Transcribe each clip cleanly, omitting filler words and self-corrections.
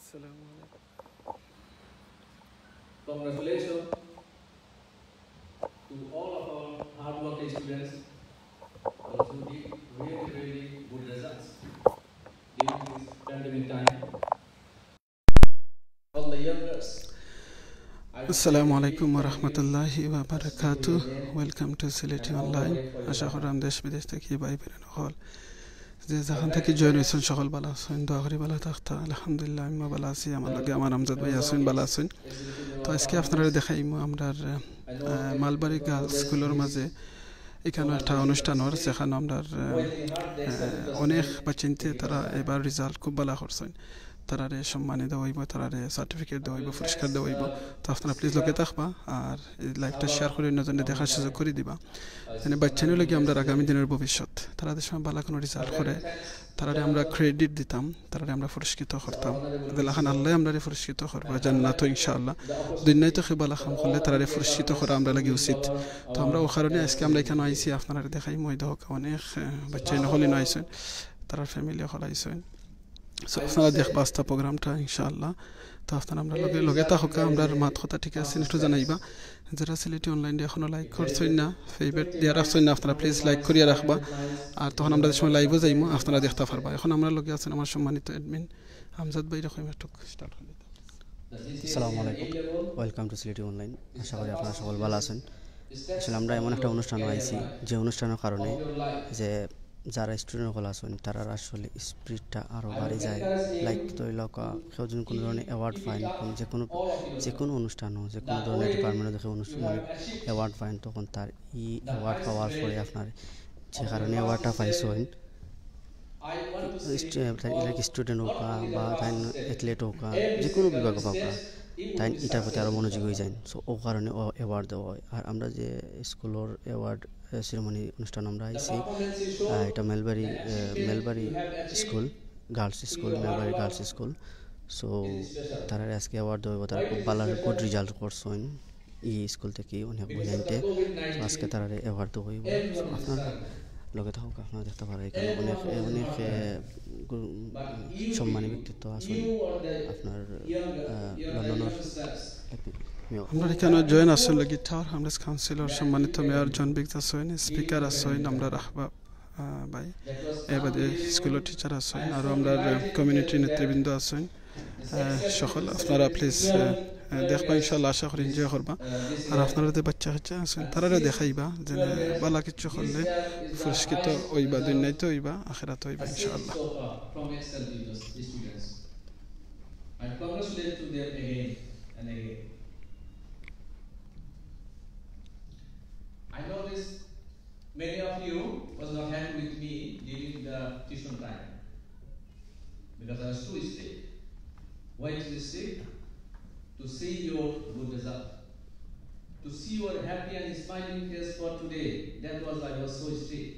Assalamu alaikum. Congratulations to all of our hardworking students, those who did really good results during this pandemic time. All the youngers, Assalamu alaikum wa rahmatullahi wa barakatuh. Welcome to Sylheti Online. আশা করি দেশ বিদেশ থেকে ভাই বোন হল যে যখন থেকে জয়েন হয়েছেন সকল ভালো আছেন, দোয়া করি ভালো থাকতা। আলহামদুলিল্লাহ আমি ভালো আছি। আমার লগে আমার আমজাদ ভাই আছেন, ভালো আছেন। তো আজকে আপনারা দেখাইমু আমরা মালবাড়ি গার্লস স্কুলের মাঝে এখানে একটা অনুষ্ঠান হর, যেখানে আমরা অনেক বাচ্চাতে তারা এবার রেজাল্ট খুব ভালো করছেন। তারারে সম্মানিত হইব, তারারে সার্টিফিকেট দেওয়া হইব, পুরস্কার দেওয়া হইব। তো আপনারা প্লিজ লোকে থাকবা আর লাইভটা শেয়ার করে অন্যজনে দেখার সুযোগ করে দিবা, যেন বাচ্চানিও লাগে আমরা আগামী দিনের ভবিষ্যৎ তারাদের সময় ভালো কোনো রেজাল্ট করে তারারে আমরা ক্রেডিট দিতাম, তারারে আমরা পুরস্কৃত করতাম। এখন আল্লাহ আমরা পুরস্কৃত করবো জান্নাত ইনশাআল্লাহ। দুনিয়ায় তো বালা কাম করলে তারারে পুরস্কৃত করা আমরা লাগে উচিত। তো আমরা ও কারণে আজকে আমরা এখানে আইসি আপনারা দেখাই মই হোক অনেক বাচ্চাই নহলে আইসেন, তারা ফ্যামিলি হল আইসেন। সো আপনারা দেখবা আস্তা প্রোগ্রামটা ইনশাআল্লাহ। তো আপনারা আমরা লগে থাকা আমরা মাত কথা ঠিক আছে একটু জানাইবা। যারা সিলেটি অনলাইন এখনো লাইক করছেন না, ফেভারিট দিয়ে রাখছেন না, আপনারা প্লিজ লাইক করিয়া রাখবা। আর তখন আমরা সময় লাইভও যাইমো, আপনারা দেখতে পারবা। এখন আমরা লগে আছেন আমার সম্মানিত অ্যাডমিন আমজাদ ভাই। রকম একটু স্টার্ট করে দিতে। আসসালামু আলাইকুম, ওয়েলকাম টু সিলেটি অনলাইন। আশা করি আপনারা সকল ভালো আছেন। আসলে আমরা এমন একটা অনুষ্ঠান আইছি যে অনুষ্ঠানের কারণে যে যারা স্টুডেন্ট হল আছেন তারা আসলে স্পিরিটটা আরও বাড়ে যায়। লাইক তৈলক কেউ যদি কোনো ধরনের অ্যাওয়ার্ড পাইন, যে কোনো অনুষ্ঠান হোক, যে কোনো ধরনের ডিপার্টমেন্টে দেখে অনুষ্ঠান অ্যাওয়ার্ড পাইন, তখন তার অ্যাওয়ার্ড পাওয়ার পরে আপনার যে কারণে অ্যাওয়ার্ডটা পাইছেন স্টুডেন্ট হোক বা তাই অ্যাথলেট হোক, যে কোনো বিভাগ হোক, তাই এটার প্রতি আরও মনোযোগী হয়ে যায়। সো ও কারণে ও অ্যাওয়ার্ড দেওয়া হয়। আর আমরা যে স্কুলের অ্যাওয়ার্ড সেরেমনি অনুষ্ঠান আমরা আইছি, এটা Melbury school girls school, Melbury girls school. So তারা আজকে অ্যাওয়ার্ড দেওয়া, তারা খুব ভালো গুড রেজাল্ট করছেন এই স্কুল থেকে অনেক বইতে। আজকে তারা অ্যাওয়ার্ড দেওয়া হইব। আপনারা লগে থাকুক, আপনারা দেখতে পারেন এখানে অনেক অনেক সম্মানী ব্যক্তিত্ব আছেন। আপনার লন্ডনের আমরা এখানে জয়েন আছেন লাগি টাওয়ার হামলেস কাউন্সিলর সম্মানিত মেয়র জন বিগ আছেন, স্পিকার আছেন আমরা রাখবা ভাই, এবারে স্কুলের টিচার আছেন, আর আমরা কমিউনিটি নেতৃবৃন্দ আছেন সকল। আপনারা প্লিজ দেখবা ইনশাআল্লাহ, আশা করি এনজয় করবা। আর আপনারা যে বাচ্চা কাচ্চা আছেন তারারে দেখাইবা যে বালা কিছু করলে পুরস্কৃত হইবা, দুনিয়াতে হইবা, আখিরাতে হইবা ইনশাআল্লাহ। I congratulate to them again and again. I know this, many of you was not happy with me during the tuition time because I was too strict. Why too strict? To see your good result, to see your happy and smiling face for today. That was I was so strict.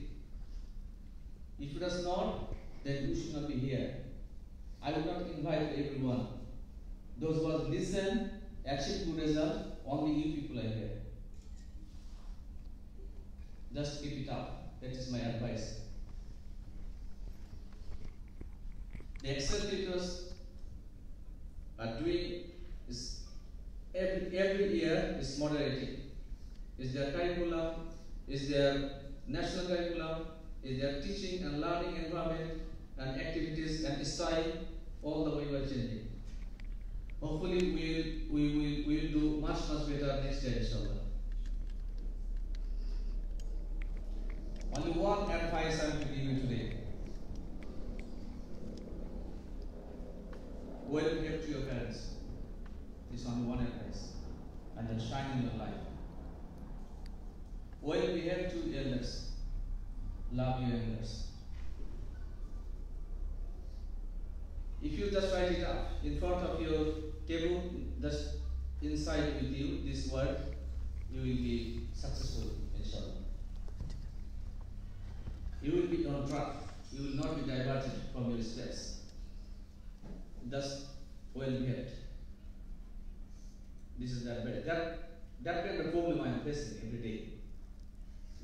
If it was not, then you should not be here. I would not invite everyone. Those who have listened, achieve good result, only you people are here. Just keep it up. That is my advice. The Excel tutors are doing is every year is moderating. Is their curriculum, is their national curriculum, is their teaching and learning environment and activities and style, all the way we are changing. Hopefully we will do much better next year, inshallah. Only one advice I am to give you today. Well behave to your parents. This is only one advice, and then shine in your life. Well behave to elders. Love your elders. If you just write it up in front of your table, just inside with you this word, you will be successful, inshallah. You will be on track. You will not be diverted from your steps. Just well behaved. This is that kind of problem I am facing every day.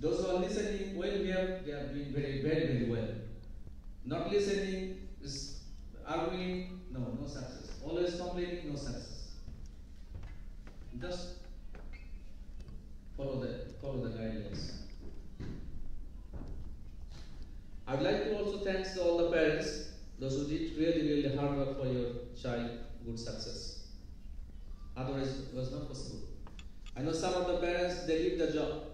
Those who are listening well behaved, they are doing very well. Not listening is arguing, no success. Always complaining, no success. Just follow the guidelines. I'd like to also thank all the parents, those who did really hard work for your child good success. Otherwise, it was not possible. I know some of the parents, they leave the job.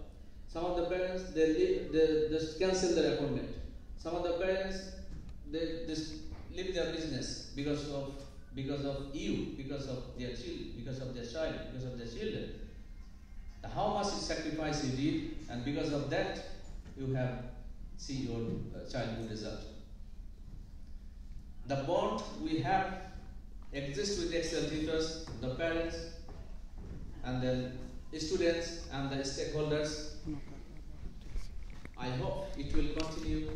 Some of the parents, they just cancel their appointment. Some of the parents, they just leave their business because of you, because of their child, because of their child, because of their children. How much sacrifice you did, and because of that, you have seen your childhood result. The bond we have exists with the Excel tutors, the parents, and then the students and the stakeholders. I hope it will continue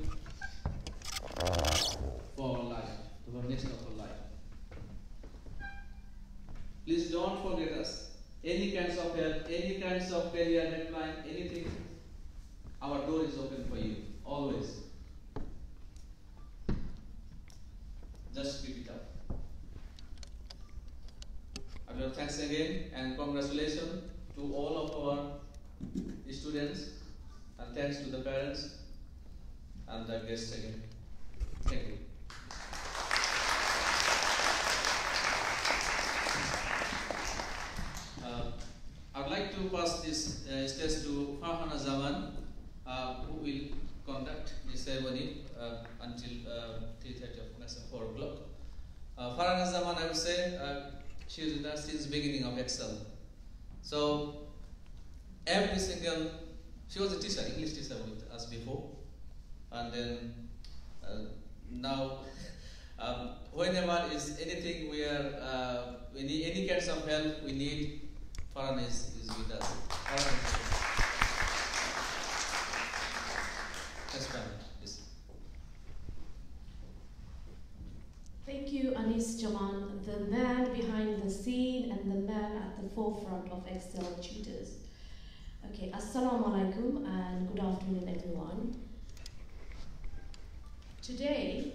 for our life, for the next of our life. Please don't forget us. Any kinds of help, any kinds of career deadline, anything, our door is open for you, always. Just keep it up. Thanks again and congratulations to all of our students, and thanks to the parents and the guests again. Thank you. I'd like to pass this stage to Farhana Zaman, who will conduct the ceremony until 3:30 of next 4 o'clock. Farhana Zaman, I would say, she is with us since beginning of Excel. So every single, she was a teacher, English teacher with us before, and then now whenever is anything where we need any kinds of help we need, Farhan is with us. Yes, please. Thank you, Anis Jaman, the man behind the scene and the man at the forefront of Excel Tutors. Okay, Assalamu alaikum and good afternoon, everyone. Today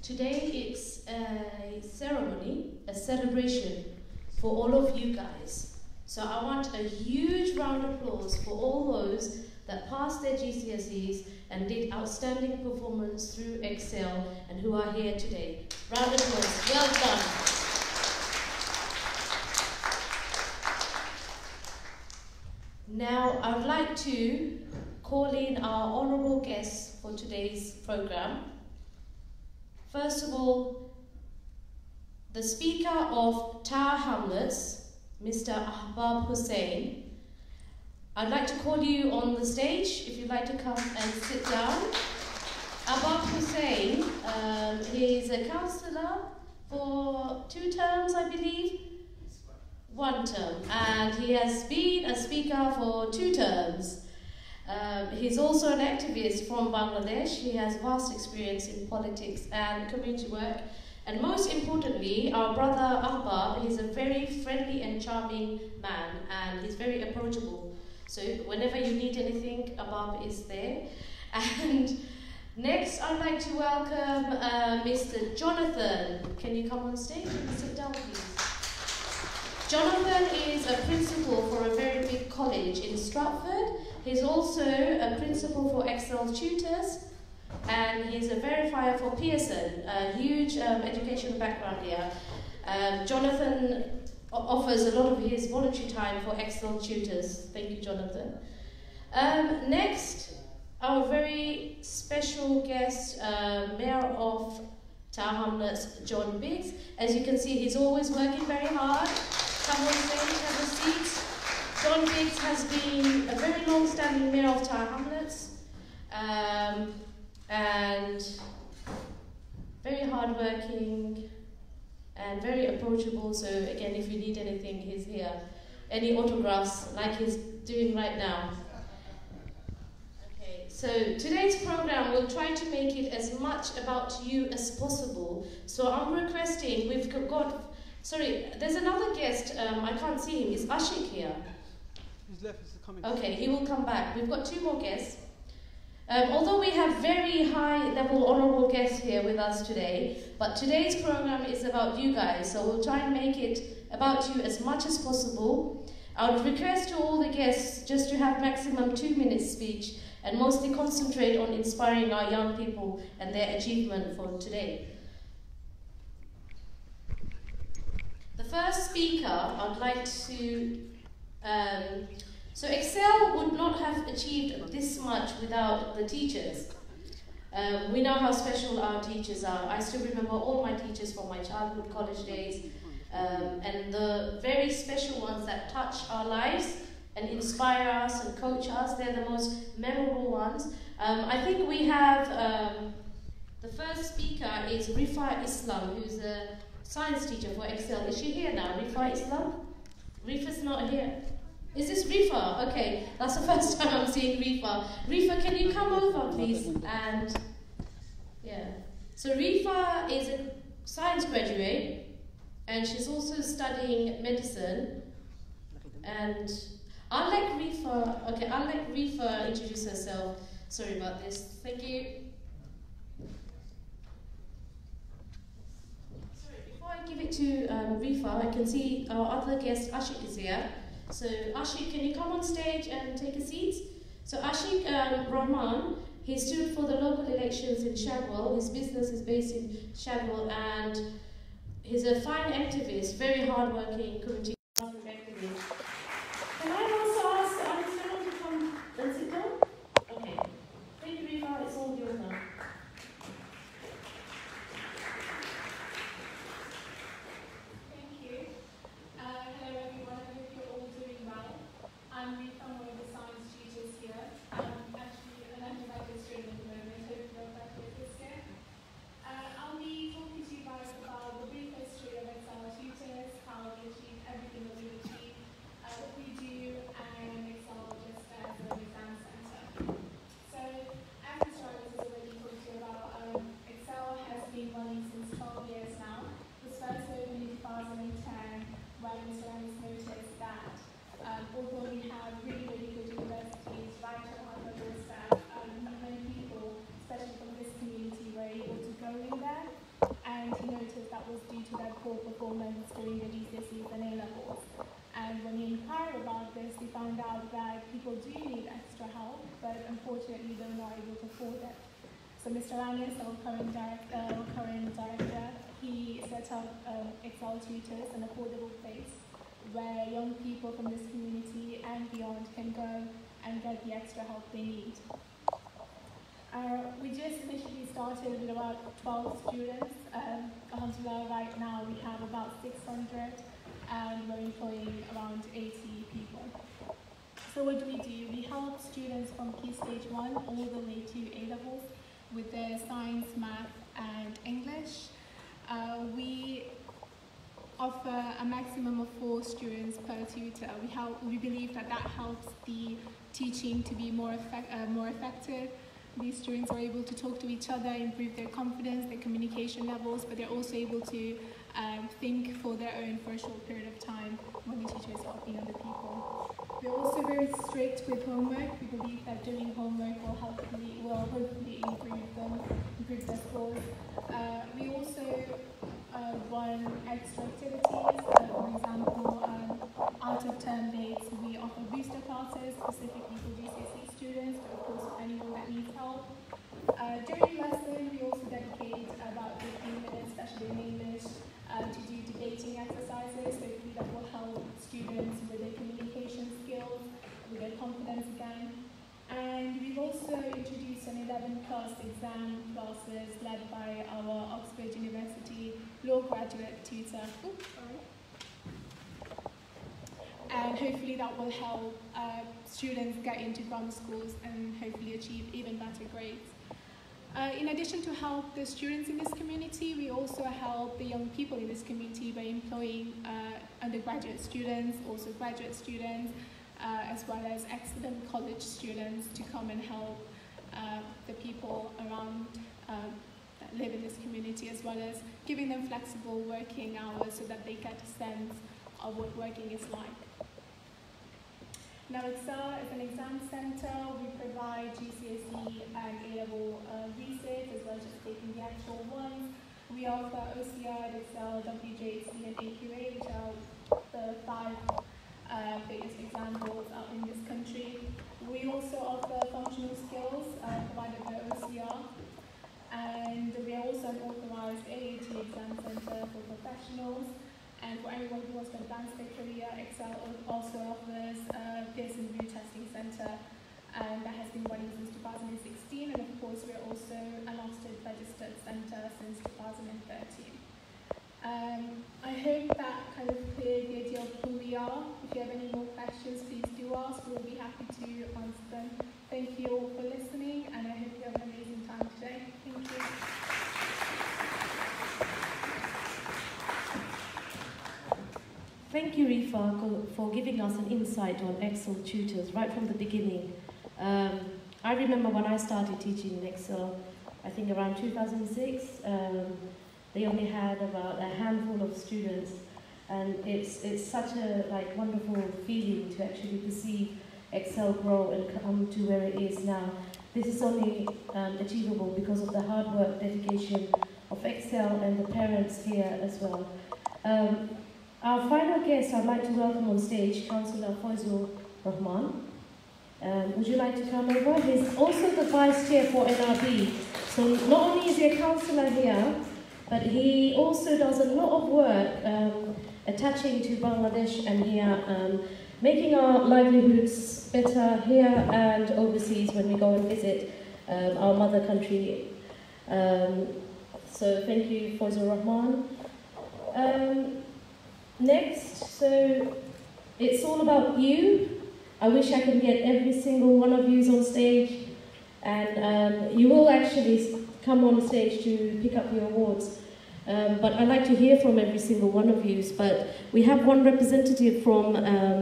it's a ceremony, a celebration for all of you guys. So I want a huge round of applause for all those that passed their GCSEs and did outstanding performance through Excel and who are here today. Round of applause. Well done. Now I would like to call in our honourable guests for today's programme. First of all, the Speaker of Tower Hamlets, Mr. Ahbab Hussain. I'd like to call you on the stage if you'd like to come and sit down. Ahbab Hussain, he's a councillor for 2 terms, I believe. 1 term, and he has been a speaker for 2 terms. He's also an activist from Bangladesh. He has vast experience in politics and community work. And most importantly, our brother Ahbab, he's a very friendly and charming man, and he's very approachable. So whenever you need anything, Ahbab is there. And next, I'd like to welcome Mr. Jonathan. Can you come on stage and sit down, please? Jonathan is a principal for a very big college in Stratford. He's also a principal for Excel Tutors, and he's a verifier for Pearson, a huge educational background here. Jonathan offers a lot of his voluntary time for Excel Tutors. Thank you, Jonathan. Next, our very special guest, Mayor of Tower Hamlets, John Biggs. As you can see, he's always working very hard. Come on stage, have a seat. John Biggs has been a very long-standing Mayor of Tower Hamlets, and very hard-working and very approachable. So again, if you need anything, he's here. Any autographs, like he's doing right now. Okay, so today's program will try to make it as much about you as possible. So I'm requesting, we've got, sorry, there's another guest, I can't see him. Is Ashik here? He's left, he's coming. Okay, he will come back. We've got 2 more guests. Although we have very high-level honourable guests here with us today, but today's program is about you guys, so we'll try and make it about you as much as possible. I would request to all the guests just to have maximum 2 minutes speech and mostly concentrate on inspiring our young people and their achievement for today. The first speaker I'd like to... So Excel would not have achieved this much without the teachers. We know how special our teachers are. I still remember all my teachers from my childhood, college days, and the very special ones that touch our lives and inspire us and coach us. They're the most memorable ones. I think we have, the first speaker is Rifa Islam, who's a science teacher for Excel. Is she here now, Rifa Islam? Rifa's not here. Is this Rifa? Okay, that's the first time I'm seeing Rifa. Rifa, can you come over, please? And yeah, so Rifa is a science graduate, and she's also studying medicine. And I'll let Rifa introduce herself. Sorry about this. Thank you. Sorry, before I give it to Rifa, I can see our other guest Ashik is here. So Ashik, can you come on stage and take a seat? So Ashik Rahman, he stood for the local elections in Shadwell. His business is based in Shadwell, and he's a fine activist, very hardworking community activist. Can I also ask Alexander to come and sit down? Okay. Thank you, Rifa. It's all yours now. I'm Rita, one of the science teachers here. I'm actually an undergraduate student at the moment, hoping to graduate this year. I'll be talking to you guys about the brief history of Excel tutors, how we achieve everything that we achieve, what we do, and Excel just as an exam center. So, as Mr. Rogers has already talked to you about, Excel has been running since 12 years now. It was first opened in 2010 when Mr. Rogers noticed that although we have really, really good universities right at our doorstep, not many people, especially from this community, were able to go in there. And he noticed that was due to their poor performance during the GCSEs and A-levels. And when he inquired about this, he found out that people do need extra help, but unfortunately they're not able to afford it. So Mr. Anis, our current director, he set up Excel Tutors, an affordable place where young people from this community and beyond can go and get the extra help they need. We just initially started with about 12 students. Alhamdulillah, right now we have about 600 and we're employing around 80 people. So what do? We help students from Key Stage 1 all the way to A-levels with their science, math and English. We offer a maximum of 4 students per tutor. We believe that helps the teaching to be more effective. These students are able to talk to each other, improve their confidence, their communication levels, but they're also able to think for their own for a short period of time when the teacher is helping other people. We're also very strict with homework. We believe that doing homework will hopefully improve their scores. We also run extra activities, for example, out-of-term dates. We offer booster classes specifically for GCSE students, but of course for anyone that needs help. During lesson, we also dedicate about 15 minutes, especially in English, to do debating exercises. Hopefully that will help students with their communication skills, with their confidence again. And we've also introduced an 11-class exam classes led by our Oxford University law graduate tutor. And hopefully that will help students get into grammar schools and hopefully achieve even better grades. In addition to help the students in this community, we also help the young people in this community by employing undergraduate students, also graduate students, as well as excellent college students to come and help the people around that live in this community, as well as giving them flexible working hours so that they get a sense of what working is like. Now Excel is an exam centre. We provide GCSE and A-level research as well as just taking the actual ones. We offer OCR, Excel, WJC and AQA, which are the 5 biggest examples out in this country. We also offer functional skills provided by OCR, and we are also an authorised AAT exam centre for professionals. And for anyone who wants to advance their career, Excel also offers a Pearson VUE testing centre, and that has been running since 2016. And of course, we're also an Ofsted registered centre since 2013. I hope that kind of cleared the idea of who we are. If you have any more questions, please do ask. We'll be happy to answer them. Thank you all for listening, and I hope you have an amazing time today. Thank you. Thank you, Rifa, for giving us an insight on Excel tutors right from the beginning. I remember when I started teaching in Excel, I think around 2006, they only had about a handful of students, and it's such a wonderful feeling to actually perceive Excel grow and come to where it is now. This is only achievable because of the hard work, dedication of Excel and the parents here as well. Our final guest I'd like to welcome on stage, Councillor Faizur Rahman. Would you like to come over? He's also the Vice Chair for NRB. So not only is he a councillor here, but he also does a lot of work attaching to Bangladesh and here, making our livelihoods better here and overseas when we go and visit our mother country. So thank you, Faizur Rahman. Next, so it's all about you. I wish I could get every single one of you on stage, and you will actually come on stage to pick up your awards. But I'd like to hear from every single one of you. But we have one representative from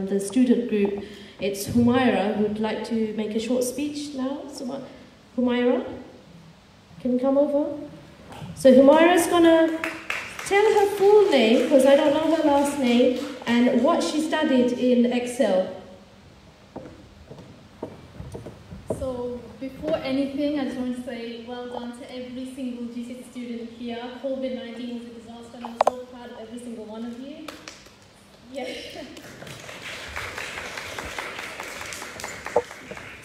the student group. It's Humaira, who would like to make a short speech now. So, Humaira, can you come over? So Humaira's gonna tell her full name, because I don't know her last name, and what she studied in Excel. So before anything, I just want to say well done to every single GCSE student here. COVID-19 was a disaster, and I'm so proud of every single one of you. Yeah.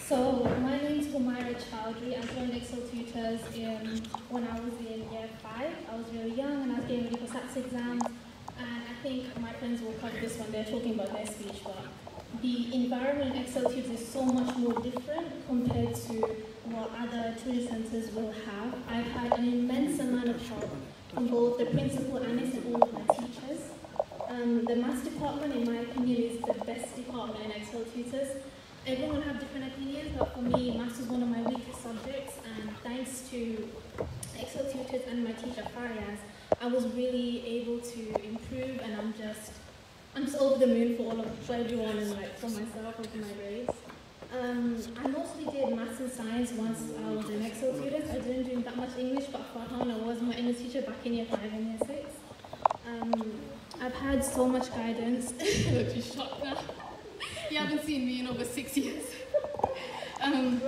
So my name's Humaira Chowdhury. I joined Excel Tutors when I was in year 5. I was really young and I was getting ready for SATs exams. And I think my friends will cover this when they're talking about their speech, but the environment in Excel Tutors is so much more different compared to what other tutor centres will have. I've had an immense amount of help from both the principal, Anis, and all of my teachers. The maths department, in my opinion, is the best department in Excel Tutors. Everyone will have different opinions, but for me, maths is one of my weakest subjects, and thanks to Excel Tutors and my teacher, Faryaz, I was really able to improve, and I'm just over the moon for everyone and for myself and for my grades. I mostly did maths and science once I was in Excel Tutors. I didn't do that much English, but Farhan was my English teacher back in year 5 and year 6. I've had so much guidance. Look, you're shocked now. You haven't seen me in over 6 years. I've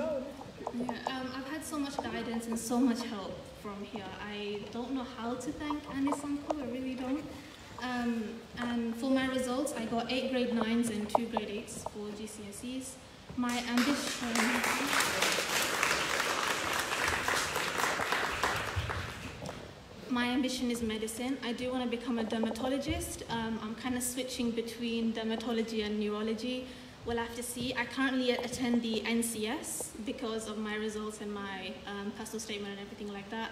had so much guidance and so much help from here. I don't know how to thank Anis Uncle, I really don't. And for my results, I got 8 grade 9s and 2 grade 8s for GCSEs. My ambition is medicine. I do want to become a dermatologist. I'm kind of switching between dermatology and neurology. We'll have to see. I currently attend the NCS because of my results and my personal statement and everything like that.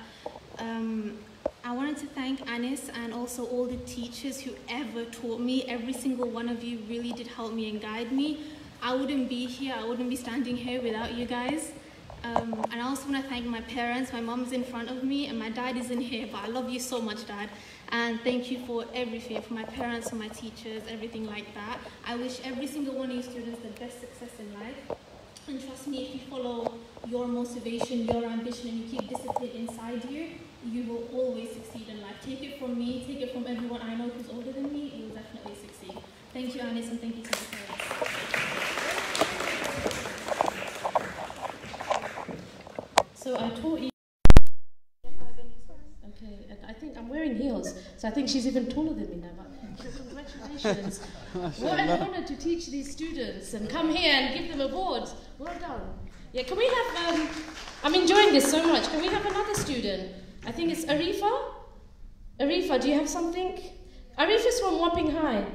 I wanted to thank Anis and also all the teachers who ever taught me. Every single one of you really did help me and guide me. I wouldn't be here, I wouldn't be standing here without you guys. And I also want to thank my parents. My mom's in front of me and my dad isn't here, but I love you so much, Dad. And thank you for everything, for my parents, for my teachers, everything like that. I wish every single one of you students the best success in life. And trust me, if you follow your motivation, your ambition, and you keep discipline inside you, you will always succeed in life. Take it from me, take it from everyone I know who's older than me, you will definitely succeed. Thank you, Anis, and thank you to my parents. So I think she's even taller than me now. But congratulations! What an honour to teach these students and come here and give them awards. Well done. Yeah, can we have? I'm enjoying this so much. Can we have another student? I think it's Arifa. Arifa, do you have something? Arifa's from Wapping High.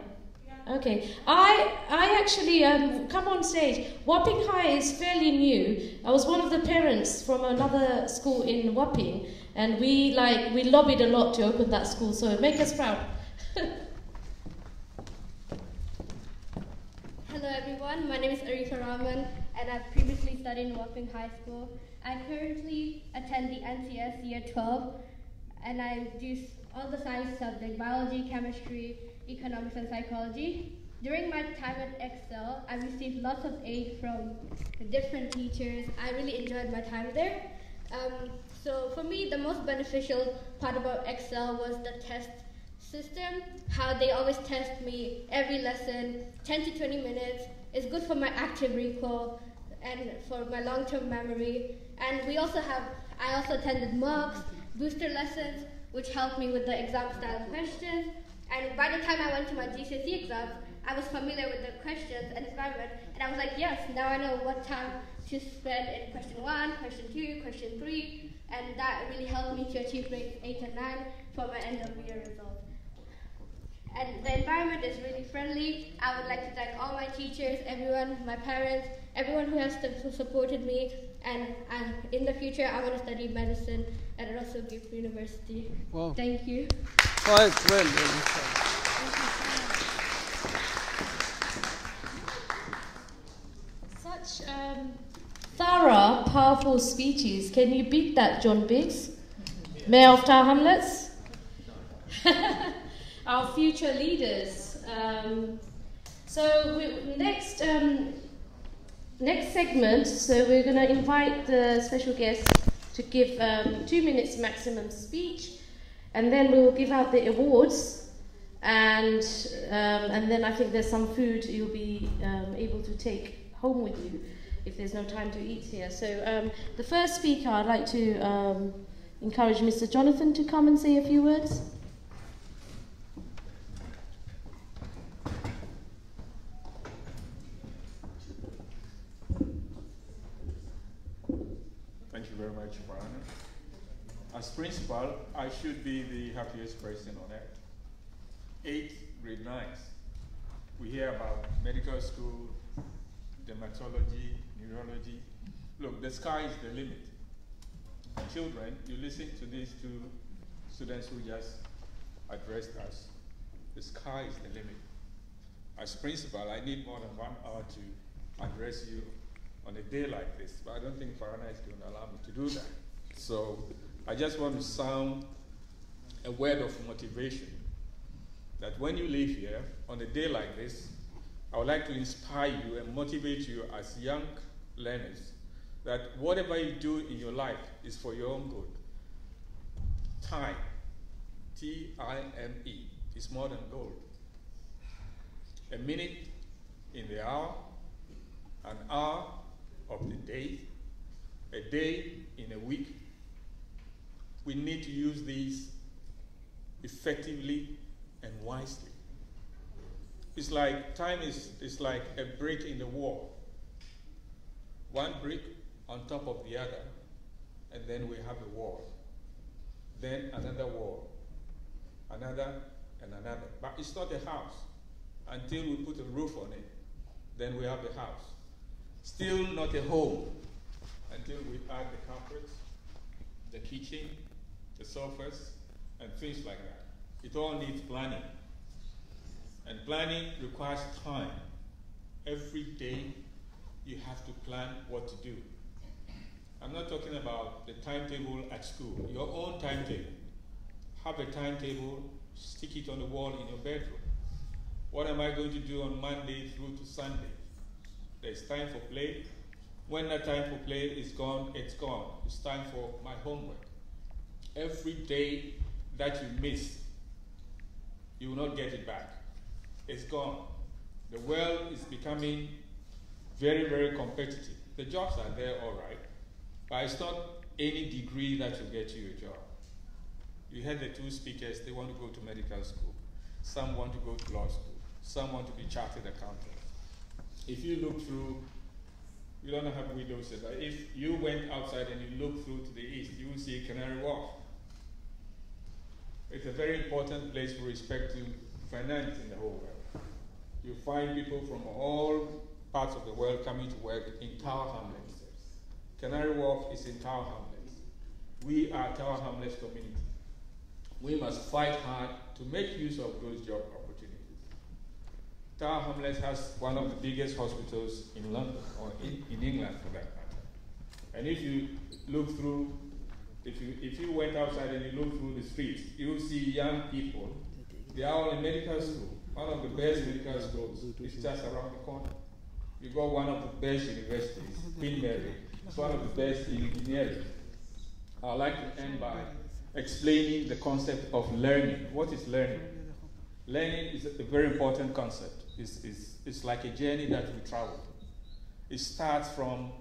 Okay, I actually come on stage. Wapping High is fairly new. I was one of the parents from another school in Wapping, and we lobbied a lot to open that school. So make us proud. Hello everyone, my name is Arifa Rahman, and I've previously studied in Wapping High School. I currently attend the NCS Year 12, and I do all the science subjects: biology, chemistry, economics, and psychology. During my time at Excel, I received lots of aid from different teachers. I really enjoyed my time there. So for me, the most beneficial part about Excel was the test system, how they always test me every lesson, 10 to 20 minutes. It's good for my active recall and for my long-term memory. And I also attended mocks, booster lessons, which helped me with the exam style questions. And by the time I went to my GCSE exams, I was familiar with the questions and environment, and I was like, yes, now I know what time to spend in question 1, question 2, question 3, and that really helped me to achieve grades 8 and 9 for my end of year results. And the environment is really friendly. I would like to thank all my teachers, everyone, my parents, everyone who has supported me, and in the future I want to study medicine at Russell Group University. Wow. Thank you. Quite well. Such thorough, powerful speeches. Can you beat that, John Biggs? Mayor of Tower Hamlets? Our future leaders. Next segment, so we're going to invite the special guest to give 2 minutes maximum speech, and then we will give out the awards, and then I think there's some food you'll be able to take home with you if there's no time to eat here. So the first speaker, I'd like to encourage Mr. Jonathan to come and say a few words. Thank you very much, Brianna. As principal, I should be the happiest person on earth. 8th grade 9s. We hear about medical school, dermatology, neurology. Look, the sky is the limit. Children, you listen to these two students who just addressed us. The sky is the limit. As principal, I need more than 1 hour to address you on a day like this, but I don't think Farana is going to allow me to do that. So I just want to sound a word of motivation that when you leave here on a day like this, I would like to inspire you and motivate you as young learners that whatever you do in your life is for your own good. Time, T-I-M-E, is more than gold. A minute in the hour, an hour of the day, a day in a week. We need to use these effectively and wisely. It's like time is like a brick in the wall. One brick on top of the other, and then we have a wall. Then another wall, another and another. But it's not a house. Until we put a roof on it, then we have the house. Still not a home until we add the carpets, the kitchen, the sofas, and things like that. It all needs planning. And planning requires time. Every day you have to plan what to do. I'm not talking about the timetable at school, your own timetable. Have a timetable, stick it on the wall in your bedroom. What am I going to do on Monday through to Sunday? There's time for play. When that time for play is gone, it's gone. It's time for my homework. Every day that you miss, you will not get it back. It's gone. The world is becoming very, very competitive. The jobs are there, all right, but it's not any degree that will get you a job. You heard the two speakers, they want to go to medical school. Some want to go to law school. Some want to be chartered accountants. If you look through, we don't have windows here, but if you went outside and you look through to the east, you will see Canary Wharf. It's a very important place with respect to finance in the whole world. You find people from all parts of the world coming to work in Tower Hamlets. Canary Wharf is in Tower Hamlets. We are Tower Hamlets community. We must fight hard to make use of those job opportunities. Tower Hamlets has one of the biggest hospitals in London, or in England for that matter. And if you look through, if you went outside and you look through the streets, you will see young people. They are all in medical school. One of the best medical schools is just around the corner. You got one of the best universities, Mulberry. It's one of the best in engineering. I'd like to end by explaining the concept of learning. What is learning? Learning is a very important concept. It's like a journey that we travel. It starts from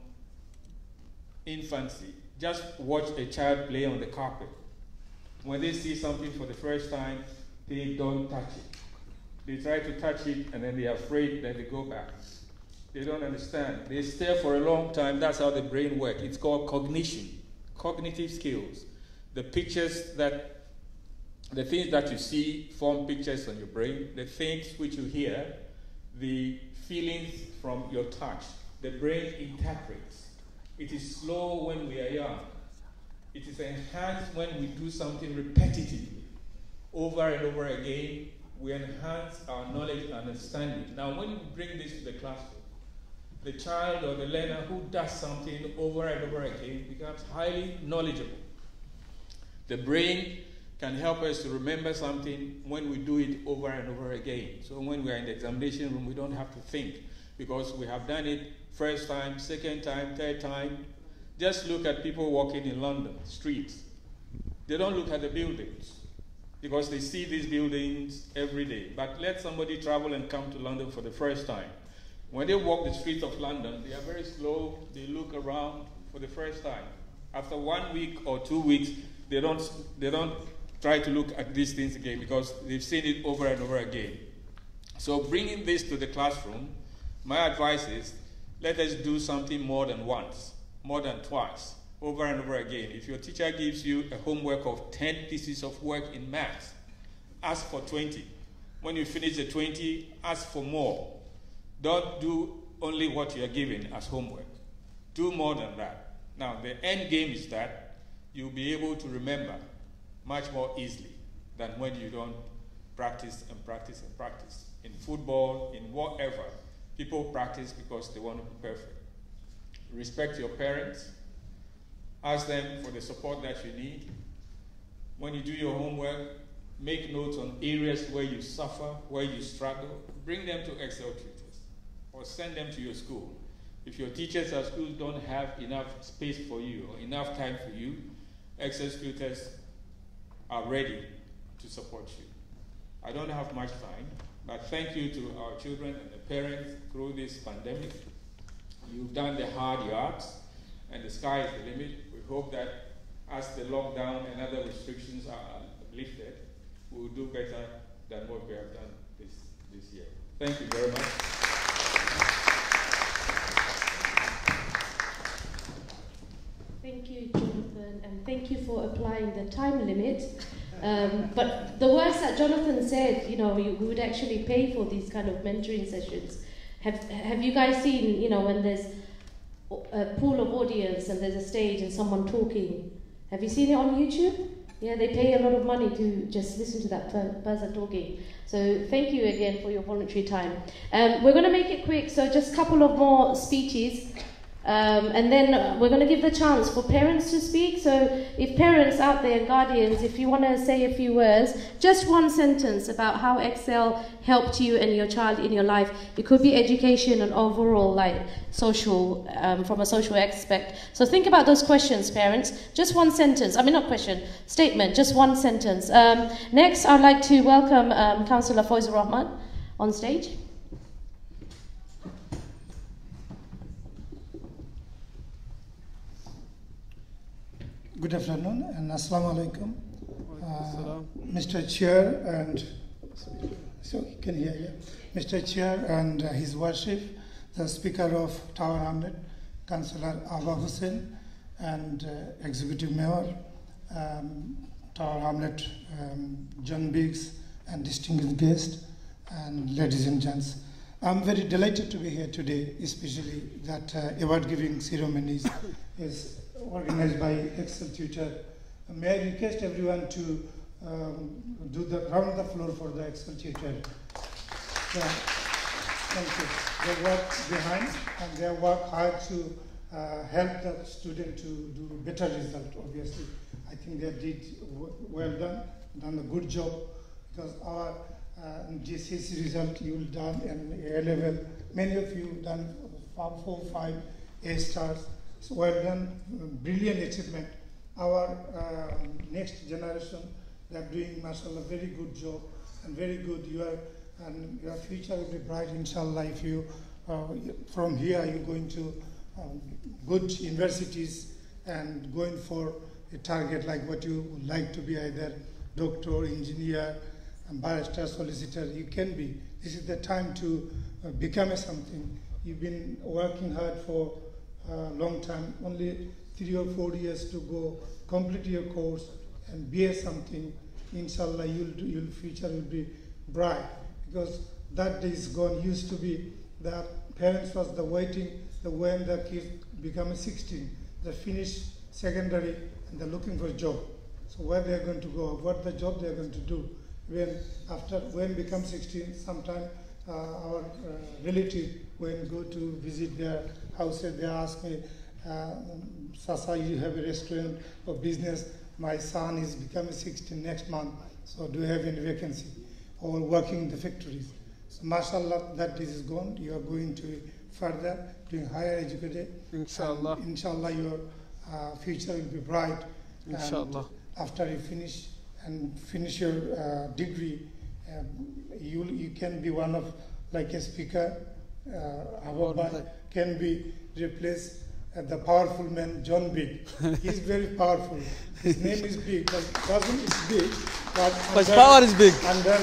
infancy. Just watch a child play on the carpet. When they see something for the first time, they don't touch it. They try to touch it and then they're afraid, then they go back. They don't understand. They stare for a long time. That's how the brain works. It's called cognition, cognitive skills. The things that you see form pictures on your brain. The things which you hear, the feelings from your touch, the brain interprets. It is slow when we are young. It is enhanced when we do something repetitively. Over and over again, we enhance our knowledge and understanding. Now, when we bring this to the classroom, the child or the learner who does something over and over again becomes highly knowledgeable. The brain can help us to remember something when we do it over and over again. So when we are in the examination room, we don't have to think because we have done it first time, second time, third time. Just look at people walking in London streets. They don't look at the buildings because they see these buildings every day. But let somebody travel and come to London for the first time. When they walk the streets of London, they are very slow. They look around for the first time. After 1 week or 2 weeks, they don't try to look at these things again because they've seen it over and over again. So bringing this to the classroom, my advice is let us do something more than once, more than twice, over and over again. If your teacher gives you a homework of 10 pieces of work in maths, ask for 20. When you finish the 20, ask for more. Don't do only what you are given as homework. Do more than that. Now, the end game is that you'll be able to remember much more easily than when you don't practice and practice and practice. In football, in whatever, people practice because they want to be perfect. Respect your parents. Ask them for the support that you need. When you do your homework, make notes on areas where you suffer, where you struggle. Bring them to Excel tutors or send them to your school. If your teachers at school don't have enough space for you or enough time for you, Excel tutors are ready to support you. I don't have much time, but thank you to our children and the parents through this pandemic. You've done the hard yards, and the sky is the limit. We hope that as the lockdown and other restrictions are lifted, we will do better than what we have done this year. Thank you very much. Thank you, Jonathan, and thank you for applying the time limit. But the words that Jonathan said, we would actually pay for these kind of mentoring sessions. Have you guys seen, when there's a pool of audience and there's a stage and someone talking? Have you seen it on YouTube? Yeah, they pay a lot of money to just listen to that person talking. So thank you again for your voluntary time. We're going to make it quick, so just a couple of more speeches. And then we're going to give the chance for parents to speak. So if parents out there, guardians, if you want to say a few words, just one sentence about how Excel helped you and your child in your life. It could be education and overall, like social, from a social aspect. So think about those questions, parents. Just one sentence. I mean, not question, statement. Just one sentence. Next, I'd like to welcome Councillor Faizur Rahman on stage. Good afternoon and Assalamu alaikum. Mr. Chair and so you can hear, yeah. Mr. Chair and His Worship, the Speaker of Tower Hamlet, Councillor Aba Hussain, and Executive Mayor, Tower Hamlet, John Biggs, and distinguished guests, and ladies and gents. I'm very delighted to be here today, especially that award-giving ceremony is organized by Excel Tutor. May I request everyone to do the round the floor for the Excel Tutor. Yeah. Thank you. They work behind and they work hard to help the student to do better result, obviously. I think they did well done a good job, because our GCSE result you done in A level. Many of you done 4, 5 A stars. So well done, brilliant achievement. Our next generation, they are doing, mashallah, very good job and very good. Your future will be bright, inshallah. If you from here you're going to good universities and going for a target like what you would like to be, either doctor, engineer, barrister, solicitor, you can be. This is the time to become something. You've been working hard for a long time, only 3 or 4 years to go complete your course and be something. Inshallah, your future will be bright, because that day is gone. Used to be the parents was the waiting when the kids become 16, they finish secondary and they're looking for a job. So where they are going to go, what the job they are going to do. When become 16, sometime our relative when go to visit their houses, they ask me, Sasa, you have a restaurant or business. My son is becoming 16 next month, so do you have any vacancy? Or working in the factories. So mashallah, that is gone. You are going to further, doing higher education. Inshallah. Inshallah, your future will be bright. Inshallah. And after you finish your degree, you can be one of, like a speaker, can be replaced the powerful man John Big. He's very powerful. His name is Big, but person is big, but power is big. Under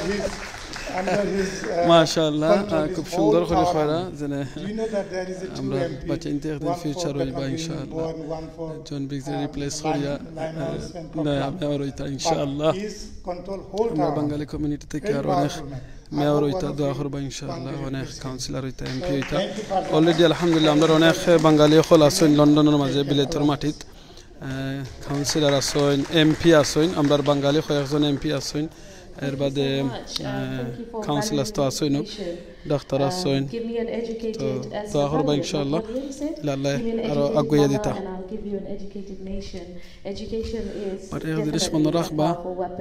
his MashaAllah, control খুব is সুন্দর whole করে Tower খয়রা Hamlet. জেনে Do you know that there is a 2 আমরা MP, বাচ্চা ইন্তেখাদের one for future the হইবা Kabiru ইনশাআল্লাহ born, one for John Biggs replace করিয়া Limehouse and না Poplar. মেয়র হইতা But ইনশাআল্লাহ he's control whole আমরা Tower বাঙালি Hamlet. কমিউনিটি থেকে Very আর অনেক powerful man. Mayor I hope হইতা one of দোয়া you করবা ইনশাআল্লাহ one day অনেক replace him. কাউন্সিলর হইতা এমপি So হইতা thank you for that. Already আলহামদুলিল্লাহ আমরা অনেক বাঙালি হল আছেন লন্ডনের মাঝে বিলেতর মাটিত কাউন্সিলর আছেন এমপি আছেন আমরা বাঙালি কয়েকজন এমপি আছেন এর বাদে কাউন্সিলর তো আছেন ডাক্তার আছেন তো দোয়া করবা ইনশাআল্লাহ আল্লাহ আরো আগুয়া দিতা আর এই জিনিস মনে রাখবা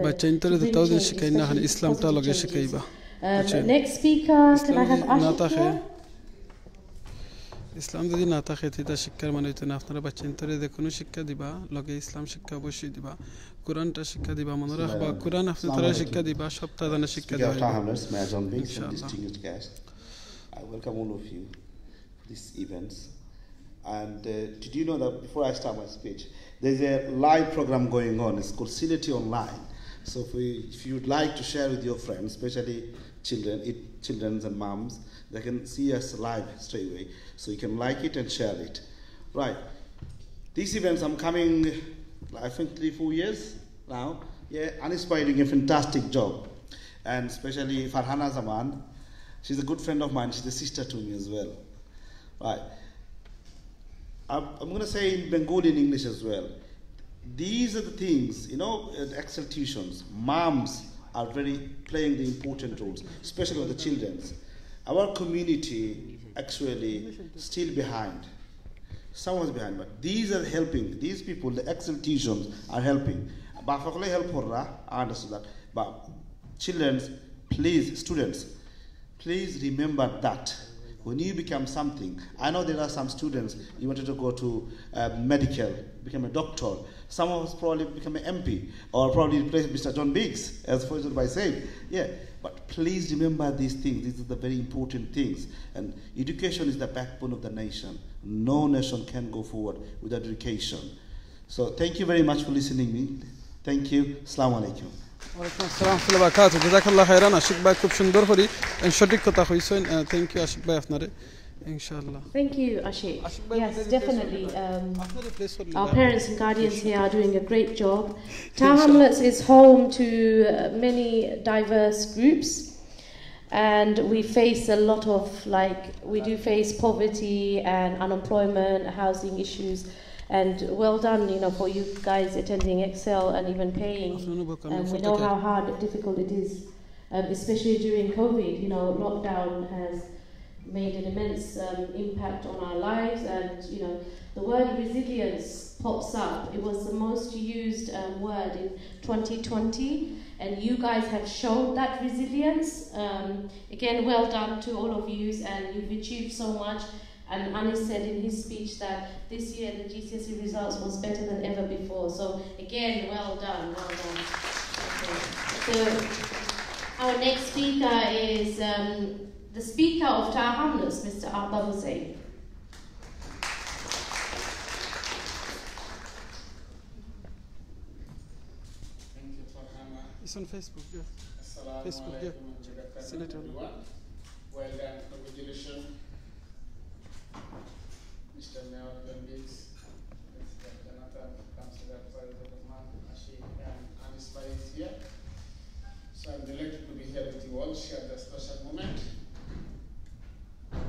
বাচ্চা ইন্টারে দিতাও দিন শিখাই না ইসলামটা লগে শিখাইবা Next speaker, can I have Ashika? ইসলাম যদি না থাকে তা শিক্ষার মানে হইতো না আপনারা বাচ্চা ইন্টারে যে কোনো শিক্ষা দিবা লগে ইসলাম শিক্ষা অবশ্যই দিবা কোরআনটা শিক্ষা দিবা মনে রাখবা কোরআন আপনারা শিক্ষা দিবা সপ্তাহ জানা শিক্ষা দিবা I welcome all of you for these events. And did you know that before I start my speech, there's a live program going on. It's called Sylheti Online. So if you'd like to share with your friends, especially children and moms, they can see us live straight away. So you can like it and share it. Right. These events, I'm coming, I think 3-4 years now. Yeah, Anis Bhai doing a fantastic job. And especially Farhana Zaman. She's a good friend of mine. She's a sister to me as well. Right. I'm going to say in Bengali and English as well. These are the things, Excel tuitions, moms are playing the important roles, especially with the children. Our community actually still behind. Someone's behind, but these are helping. These people, the Excel tuitions, are helping. I understand that. But children, please, students, please remember that. When you become something, I know there are some students, you wanted to go to medical, become a doctor. Some of us probably become an MP, or probably replace Mr. John Biggs, as Faisal Bhai said. Yeah, but please remember these things. These are the very important things. And education is the backbone of the nation. No nation can go forward without education. So thank you very much for listening me. Thank you. Assalamu alaikum. ওয়ালাইকুম আসসালাম ওয়া বারাকাতুহু জাযাকাল্লাহু খাইরান আশিক ভাই খুব সুন্দর করে সঠিক কথা কইছেন থ্যাংক ইউ আশিক ভাই আপনারে ইনশাআল্লাহ Thank you, Ashik. Yes, definitely. Our parents and guardians here are doing a great job. Tower Hamlets is home to many diverse groups, and we face a lot of, we do face poverty and unemployment, housing issues. And well done, for you guys attending Excel and even paying. We know how hard and difficult it is, especially during COVID. Lockdown has made an immense impact on our lives, and the word resilience pops up. It was the most used word in 2020, and you guys have shown that resilience. Again, well done to all of you, and you've achieved so much. And Anis said in his speech that this year the GCSE results was better than ever before. So again, well done, well done. Okay. So our next speaker is the Speaker of Tower Hamlets, Mr. Abba Hussein. Thank you, Farhana. It's on Facebook, yeah. Facebook, yeah. Sylheti Online. Well done, congratulations. Mr. Mayor, Gambis, Mr. Jonathan, Councillor Rahman, Ashik, and Anis Bhai is here. So I'm delighted to be here with you all, share the special moment.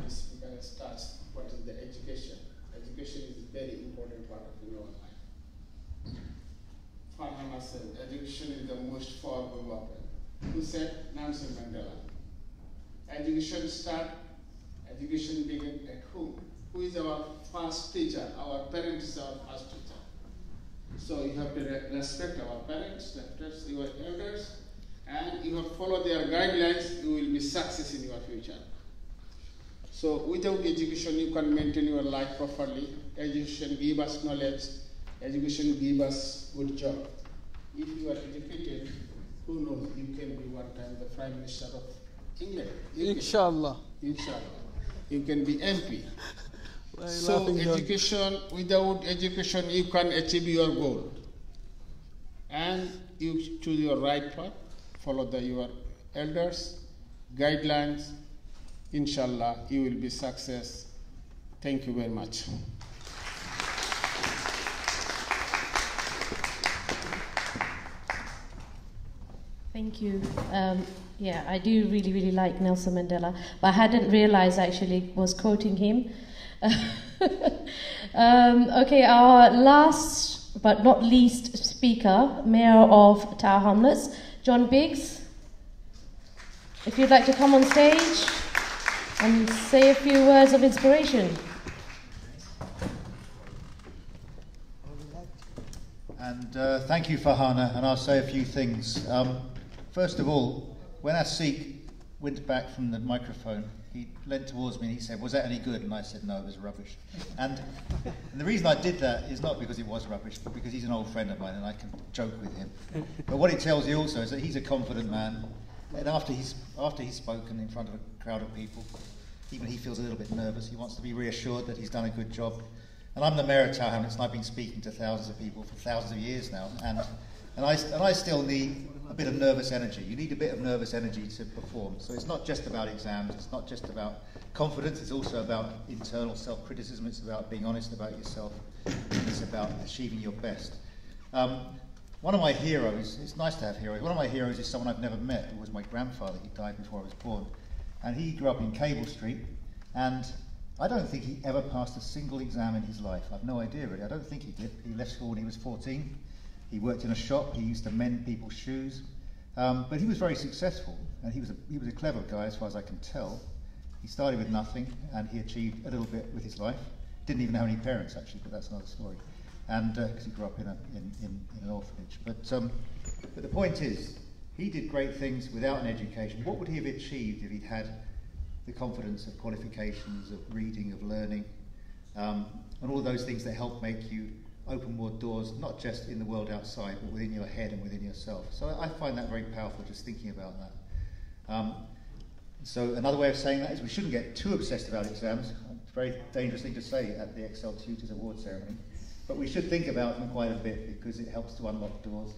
The speaker has touched what is the education. Education is a very important part of our life. Farhana said, education is the most powerful weapon. Who said? Nelson Mandela. Education start, education begin at home. Who is our first teacher? Our parents is our first teacher. So you have to respect our parents, respect your elders, and you have to follow their guidelines, you will be success in your future. So without education, you can maintain your life properly. Education give us knowledge. Education give us good job. If you are educated, who knows, you can be one time the Prime Minister of England. Inshallah. Inshallah. You can be MP. So education, without education, you can achieve your goal. And you choose your right path, follow your elders, guidelines. Inshallah, you will be success. Thank you very much. Thank you. I do really, really like Nelson Mandela, but I hadn't realized actually was quoting him. Okay, our last but not least speaker, Mayor of Tower Hamlets, John Biggs. If you'd like to come on stage and say a few words of inspiration. And thank you, Farhana, and I'll say a few things. First of all, when Asik went back from the microphone, he leant towards me and he said, "Was that any good?" And I said, "No, it was rubbish." And the reason I did that is not because it was rubbish, but because he's an old friend of mine and I can joke with him. But what it tells you also is that he's a confident man, and after he's spoken in front of a crowd of people, even he feels a little bit nervous. He wants to be reassured that he's done a good job. And I'm the Mayor of Tower Hamlets, and I've been speaking to thousands of people for thousands of years now, and I still need a bit of nervous energy. You need a bit of nervous energy to perform. So it's not just about exams, it's not just about confidence, it's also about internal self-criticism, it's about being honest about yourself, and it's about achieving your best. One of my heroes, it's nice to have heroes, one of my heroes is someone I've never met. It was my grandfather. He died before I was born. And he grew up in Cable Street, and I don't think he ever passed a single exam in his life. I've no idea really, I don't think he did. He left school when he was 14. He worked in a shop, he used to mend people's shoes, but he was very successful, and he was a clever guy as far as I can tell. He started with nothing, and he achieved a little bit with his life. Didn't even have any parents actually, but that's another story. And because he grew up in an orphanage. But the point is, he did great things without an education. What would he have achieved if he'd had the confidence of qualifications, of reading, of learning, and all those things that help make you open more doors, not just in the world outside, but within your head and within yourself. So I find that very powerful, just thinking about that. So another way of saying that is we shouldn't get too obsessed about exams. It's a very dangerous thing to say at the Excel Tutors Award ceremony. But we should think about them quite a bit because it helps to unlock doors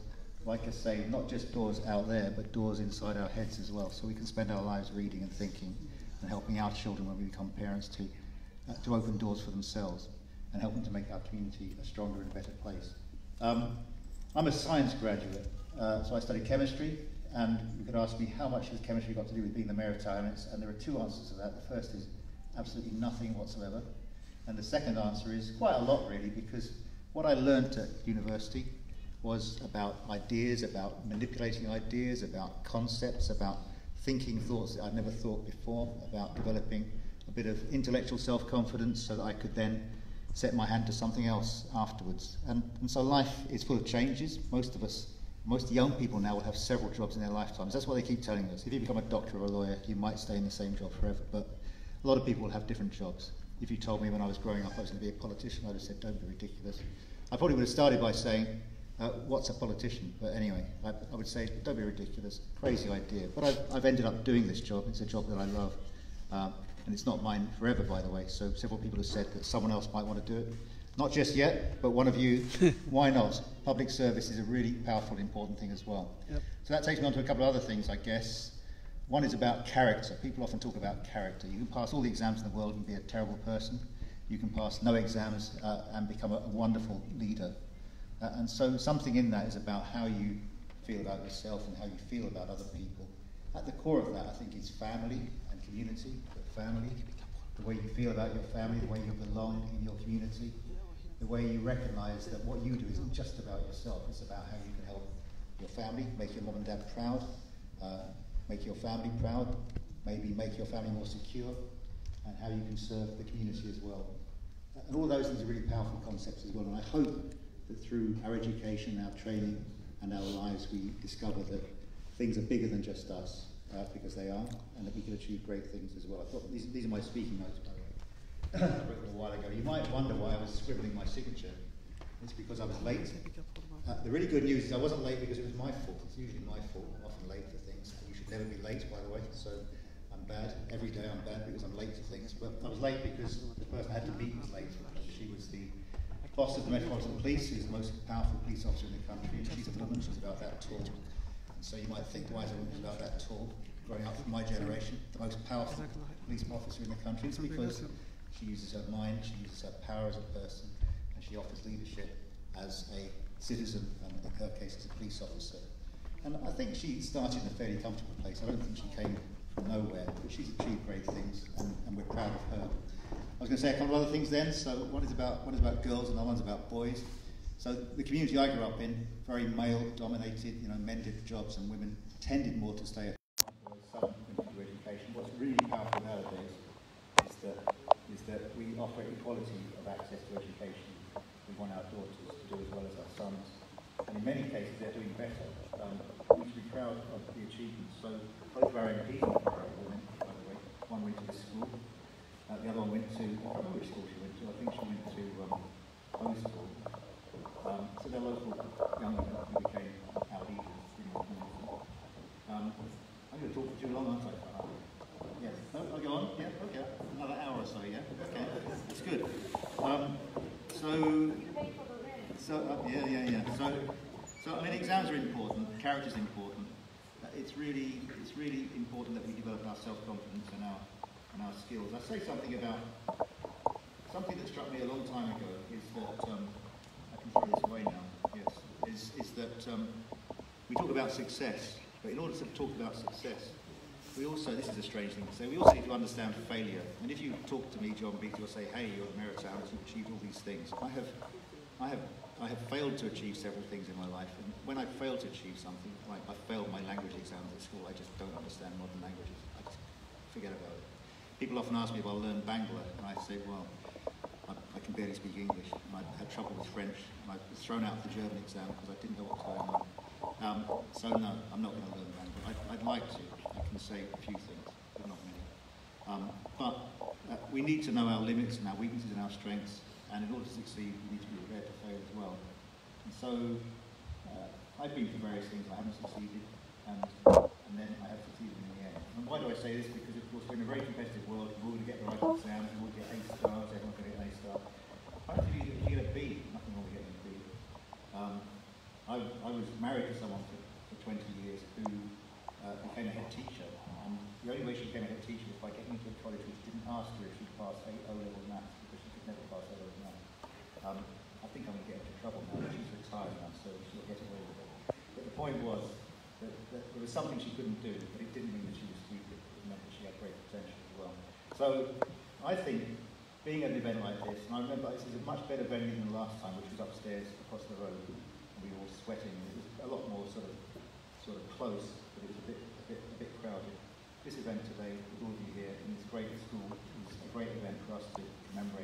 like I say, not just doors out there, but doors inside our heads as well. So we can spend our lives reading and thinking and helping our children when we become parents to open doors for themselves and help them to make our community a stronger and better place. I'm a science graduate, so I studied chemistry, and you could ask me how much has chemistry got to do with being the Mayor of Tower Hamlets, and there are two answers to that. The first is absolutely nothing whatsoever, and the second answer is quite a lot really, because what I learned at university was about ideas, about manipulating ideas, about concepts, about thinking thoughts that I'd never thought before, about developing a bit of intellectual self-confidence so that I could then set my hand to something else afterwards. And so life is full of changes. Most young people now will have several jobs in their lifetimes. That's what they keep telling us. If you become a doctor or a lawyer, you might stay in the same job forever, but a lot of people will have different jobs. If you told me when I was growing up I was going to be a politician, I'd have said, don't be ridiculous. I probably would have started by saying, what's a politician? But anyway, I would say, don't be ridiculous, crazy idea. But I've ended up doing this job. It's a job that I love. And it's not mine forever, by the way. So several people have said that someone else might want to do it. Not just yet, but one of you, why not? Public service is a really powerful, important thing as well. Yep. So that takes me on to a couple of other things, I guess. One is about character. People often talk about character. You can pass all the exams in the world and be a terrible person. You can pass no exams and become a wonderful leader. And so something in that is about how you feel about yourself and how you feel about other people. At the core of that, I think, is family and community. Family, the way you feel about your family, the way you belong in your community, the way you recognise that what you do isn't just about yourself, it's about how you can help your family, make your mum and dad proud, make your family proud, maybe make your family more secure, and how you can serve the community as well. And all those things are really powerful concepts as well, and I hope that through our education, our training, and our lives, we discover that things are bigger than just us. Because they are, and that we can achieve great things as well. I thought these are my speaking notes, by the way. I wrote them a while ago. You might wonder why I was scribbling my signature. It's because I was late. The really good news is I wasn't late because it was my fault. It's usually my fault. I'm often late for things. You should never be late, by the way. So I'm bad. Every day I'm bad because I'm late to things. But I was late because the person I had to meet was late. She was the boss of the Metropolitan Police, who's the most powerful police officer in the country. And she's a woman. She's about that tall. So you might think, why is a woman about that tall? Growing up from my generation, the most powerful police officer in the country. It's because she uses her mind, she uses her power as a person, and she offers leadership as a citizen, and in her case as a police officer. And I think she started in a fairly comfortable place. I don't think she came from nowhere, but she's achieved great things, and we're proud of her. I was going to say a couple of other things then. So one is about girls, and the other one's about boys. So the community I grew up in, very male-dominated, men did jobs and women tended more to stay at home. Some went to education. What's really powerful nowadays is that we offer equality of access to education. We want our daughters to do as well as our sons. And in many cases, they're doing better. We should be proud of the achievements. So both of our MPs are women, by the way. One went to this school. The other one went to, I don't know which school she went to. I think she went to Home School. So they're local young women who became our leaders in the community. I'm going to talk for too long, aren't I? Yes. No, I'll go on. Yeah, okay. Another hour or so, yeah? Okay. That's good. So I mean, exams are important, character's important. It's really important that we develop our self-confidence and our skills. I'll say something about something that struck me a long time ago is that throw this away now, yes, is that we talk about success, but in order to talk about success, we also, this is a strange thing to say, we also need to understand failure. And if you talk to me, John Beatty, you'll say, hey, you're the Mayor of Tower, you've achieved all these things. I have failed to achieve several things in my life, and when I fail to achieve something, like I failed my language exams at school, I just don't understand modern languages. I just forget about it. People often ask me if I'll learn Bangla, and I say, well, I can barely speak English, and I had trouble with French, and I was thrown out of the German exam because I didn't know what was going on. So no, I'm not going to learn Bangla. I'd like to. I can say a few things, but not many. But we need to know our limits and our weaknesses and our strengths, and in order to succeed, we need to be prepared to fail as well. And so I've been for various things I haven't succeeded, and then I have succeeded in the end. And why do I say this? Because of course we're in a very competitive world. We're all going to get the right exams, we're all going to get A stars, everyone's going to get an A star. If you get a B, nothing wrong with getting a B. I was married to someone for 20 years who became a head teacher, and the only way she became a head teacher was by getting into a college which didn't ask her if she'd pass O-level maths, because she could never pass O-level maths. I think I'm going to get into trouble now, but she's retired now, so she'll get away with it. But the point was that there was something she couldn't do, but it didn't mean that she was stupid. It meant that she had great potential as well. So I think being at an event like this, and I remember this is a much better venue than the last time, which was upstairs across the road, and we were all sweating. It was a lot more sort of close, but it was a bit crowded. This event today, with all of you here, in this great school, is a great event for us to remember,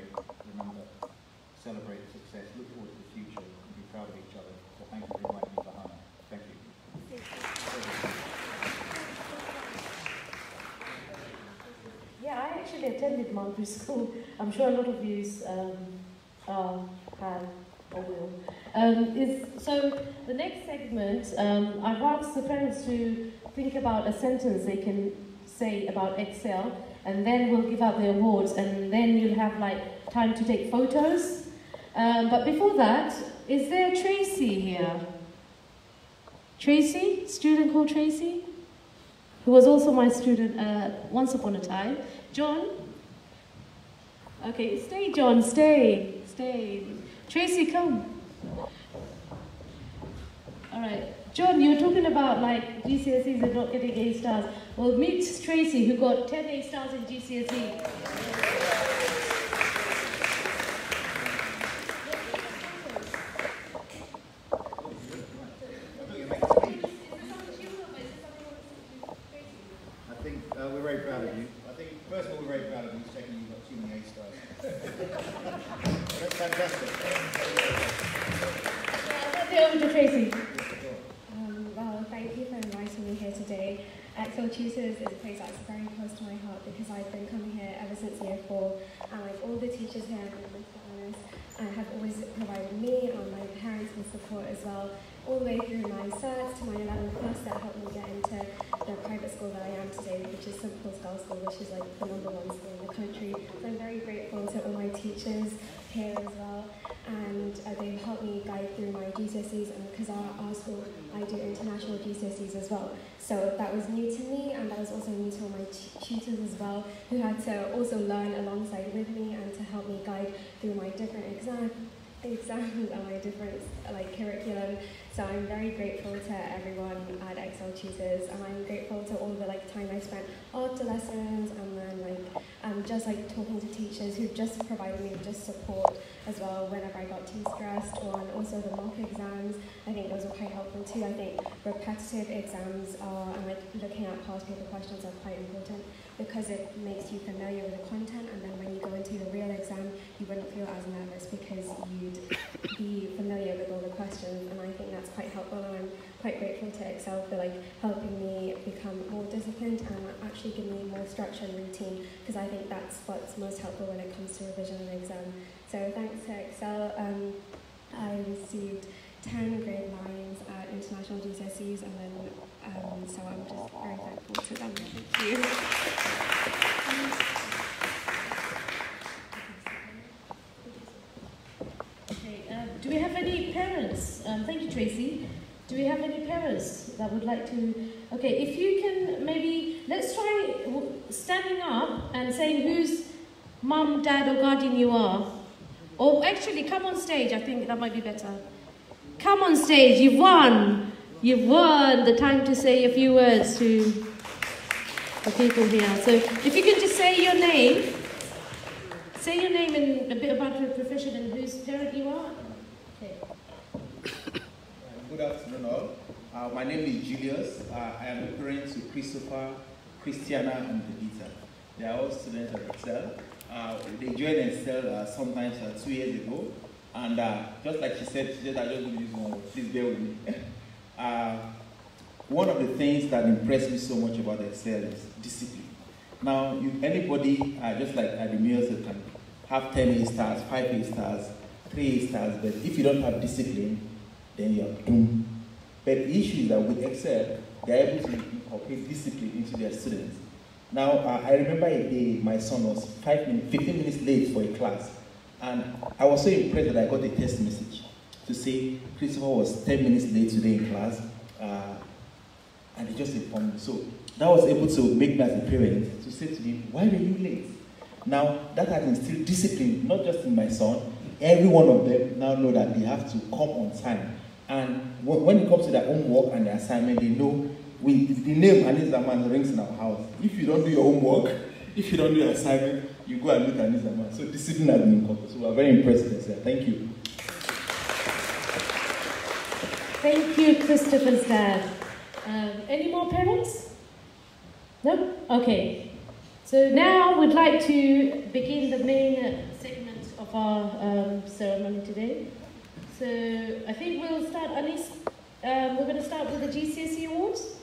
celebrate the success, look forward to the future, and be proud of each other. So thank you for inviting me to Hana. Thank you. Yeah, I actually attended Mulberry School. I'm sure a lot of you have or will. So the next segment, I've asked the parents to think about a sentence they can say about Excel, and then we'll give out the awards, and then you'll have like time to take photos. But before that, is there Tracy here? Tracy, student called Tracy, who was also my student once upon a time. John? Okay, stay, John, stay. Tracy, come. All right. John, you were talking about like GCSEs and not getting A stars. Well, meet Tracy, who got 10 A stars in GCSE. We're very proud of you. I think, first of all, we're very proud of you. Secondly, you've got too many A stars. That's fantastic. Over to Tracy. Well, thank you for inviting me here today. Excel Tutors is a place that's very close to my heart because I've been coming here ever since year 4, and like all the teachers here, have always provided me and my parents with support as well, all the way through my certs to my 11th class that helped me get into the private school that I am today, which is St. Paul's Girls' School, which is like the #1 school in the country. So I'm very grateful to all my teachers here as well, and they've helped me guide through my GCSEs, and because our school, I do international GCSEs as well. So that was new to me, and that was also new to all my tutors as well, who had to also learn alongside with me and to help me guide through my different exams and my different curriculum. So I'm very grateful to everyone at Excel Tutors, and I'm grateful to all the time I spent after lessons, and then just talking to teachers who just provided me with just support as well whenever I got too stressed, and also the mock exams. I think those were quite helpful too. I think repetitive exams and looking at past paper questions are quite important because it makes you familiar with the content, and then when you go into the real exam, you wouldn't feel as nervous because you'd be familiar with all the questions, and I think that's quite helpful, and I'm quite grateful to Excel for helping me become more disciplined and actually give me more structure and routine, because I think that's what's most helpful when it comes to revision and exam. So thanks to Excel, I received 10 grade 9s at international GCSEs, and then so I'm just very thankful to them. Thank you. Okay, do we have any parents? Thank you, Tracy. Do we have any parents that would like to? Okay, if you can maybe, let's try standing up and saying whose mum, dad or guardian you are. Or actually, come on stage. I think that might be better. Come on stage. You've won. You've won the time to say a few words to the people here. So if you can just say your name. Say your name and a bit about your profession and whose parent you are. Okay. Good afternoon all. My name is Julius. I am the parent to Christopher, Christiana, and Benita. They are all students at Excel. They joined Excel sometimes 2 years ago. And just like she said, I just going to use one word. Please bear with me. One of the things that impressed me so much about Excel is discipline. Now, anybody, just like Ademir said, can have 10 A stars, 5 A stars, 3 A stars, but if you don't have discipline, then you're doomed. But the issue is that with Excel, they're able to incorporate discipline into their students. Now, I remember a day my son was 15 minutes late for a class, and I was so impressed that I got a text message. to say Christopher was 10 minutes late today in class, and he just informed me. So that was able to make me as a parent to say to him, why were you late? Now, that has instilled discipline, not just in my son. Every one of them now know that they have to come on time. And when it comes to their homework and their assignment, they know the name Anizaman rings in our house. If you don't do your homework, if you don't do your assignment, you go and meet Anizaman. So discipline has been inculcated. So we're very impressed with this. Thank you. Thank you, Christopher's dad. Any more parents? No? Okay. So now we'd like to begin the main segment of our ceremony today. So I think we'll start, Anis, we're going to start with the GCSE awards.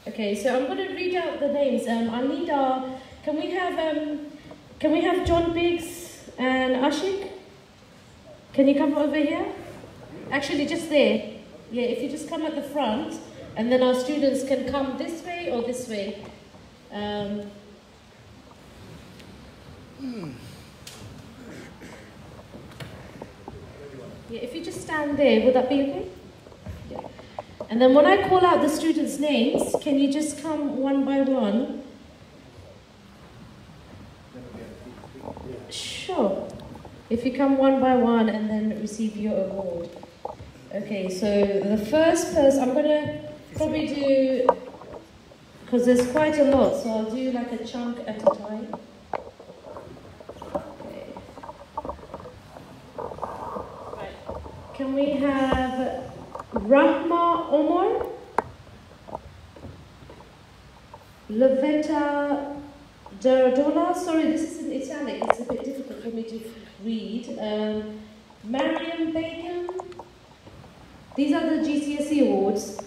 Okay, so I'm going to read out the names. I'll need our, can we have John Biggs and Ashik? Can you come over here? Actually, just there. Yeah, if you just come at the front, and then our students can come this way or this way. Yeah, if you just stand there, would that be okay? Yeah. And then when I call out the students' names, can you just come one by one? Sure. If you come one by one and then receive your award. Okay, so the first person, I'm going to probably do, because there's quite a lot, so I'll do like a chunk at a time. Okay. Right. Can we have Rahma Omar, Lavetta Daradola, sorry, this is in Italic, it's a bit difficult for me to read. Mariam Bacon. These are the GCSE awards.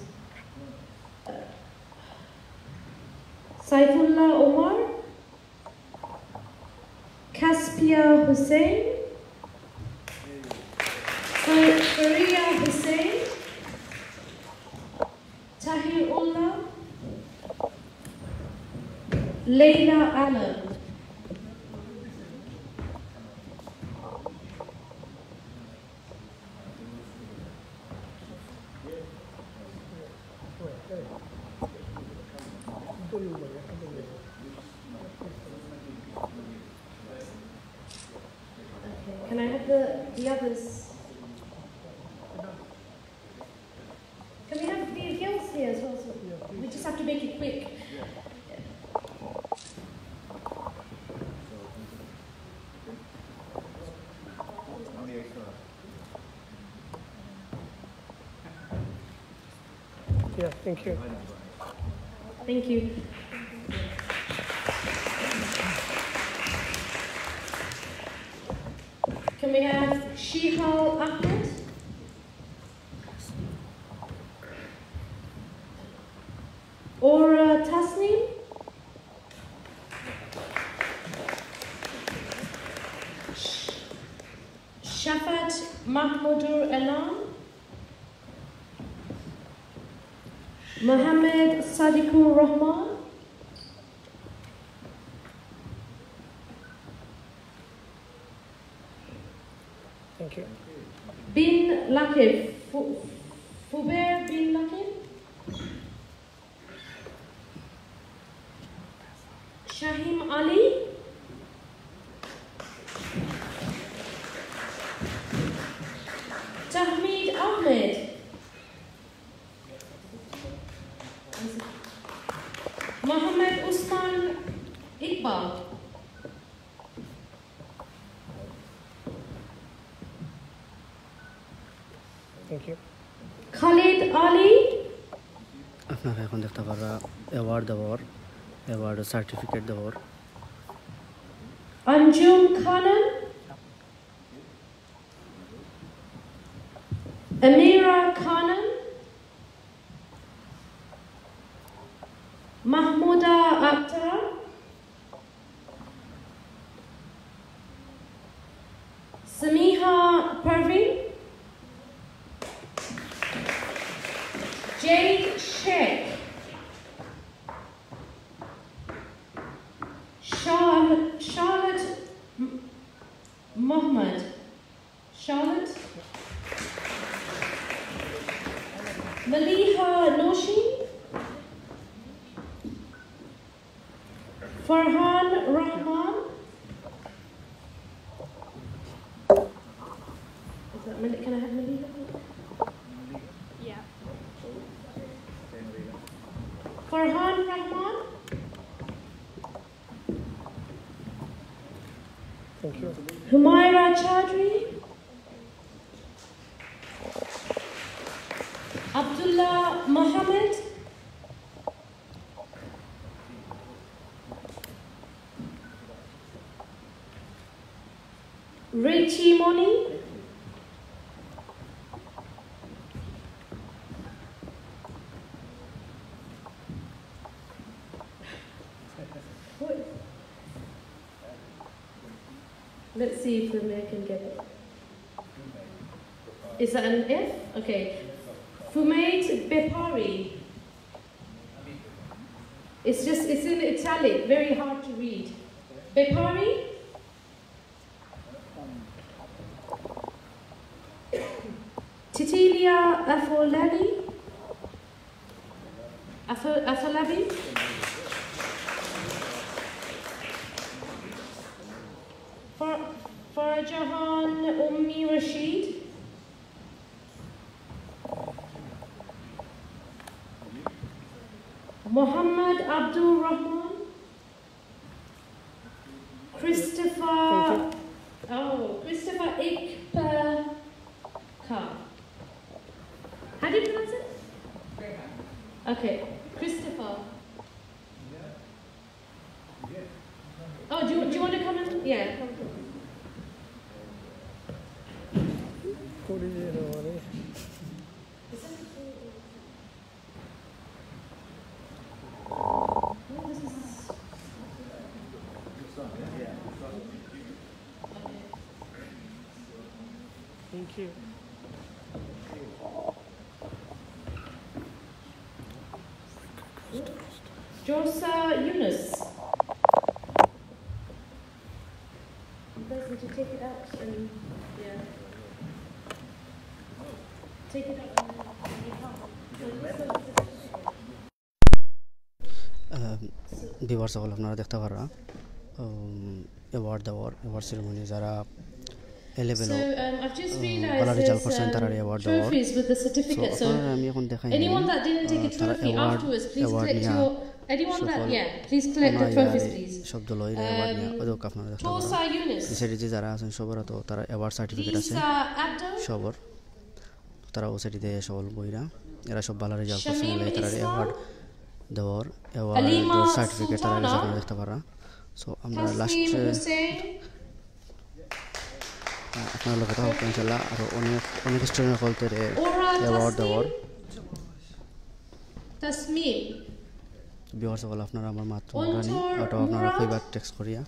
Saifullah Omar, Kaspia Hussein, Faria Hussein, Tahirullah, Leila Alam. Can I have the others? Can we have the girls here as well? So we just have to make it quick. Yeah, thank you. Thank you. Can we have Shihal Ahmed? Aura Tasneem? Shafat Mahmoudur Elan? Mohammed Sadiqur Rahman? Thank you. Bin Lakib, Fubair bin Lakib, Shahim Ali, Tahmid Ahmed, Mohammed Usman Iqbal, Thank you. Khalid Ali, আপনারা এখন দেখতে পাররা award দেওয়ার award certificate দেওয়ার Anjum Khanam, Amira Khanam, Mahmouda Akhtar, Samiha Parveen, Jade Sheikh, Charlotte Mohammed, Charlotte, Farhan Rahman. Is that Malik? Can I have Malika? Yeah. Farhan Rahman. Thank you. Humaira Chaudhry. Abdullah Mohammed. Richi Moni. Let's see if the mayor can get it. Is that an F? Okay. Fumate Bepari. It's in italic, very hard to read. Bepari. Titilia Afolabi. Afolabi. Farajahan Ummi Rashid. Muhammad Abdul Rahman. Christopher Ikpaka. How do you pronounce it? Okay, Christopher. Oh, do you want to come in? Yeah. Thank you. Josa Yunus. You guys need to take it out and yeah. Take it out and বিভার সকল আপনারা দেখতে পারা award দেওয়ার award ceremony যারা এলেভেল ভালো result করছেন তারা award দেওয়ার আমি এখন দেখাই তারা অ্যাওয়ার্ড নিয়ে শব্দ লয় অ্যাওয়ার্ড নিয়ে ওদের আপনারা দেখতে পারা সেটিতে যারা আছেন সবার তো তারা অ্যাওয়ার্ড সার্টিফিকেট আছে সবার তারা ও সেটিতে সকল বইরা এরা সব ভালো রেজাল্ট করছেন তারা অ্যাওয়ার্ড দেওয়ার অ্যাওয়ার্ড সার্টিফিকেট তারা আপনারা দেখতে পারা সো আমরা লাস্ট আপনার লোক কথা হোক ইনশাল্লাহ আরও অনেক স্টুডেন্ট বলতে অ্যাওয়ার্ড দেওয়ার বিহার সকল আপনারা আমার মাত্র জানি ওটাও আপনারা কইবার টেক্সট করিয়া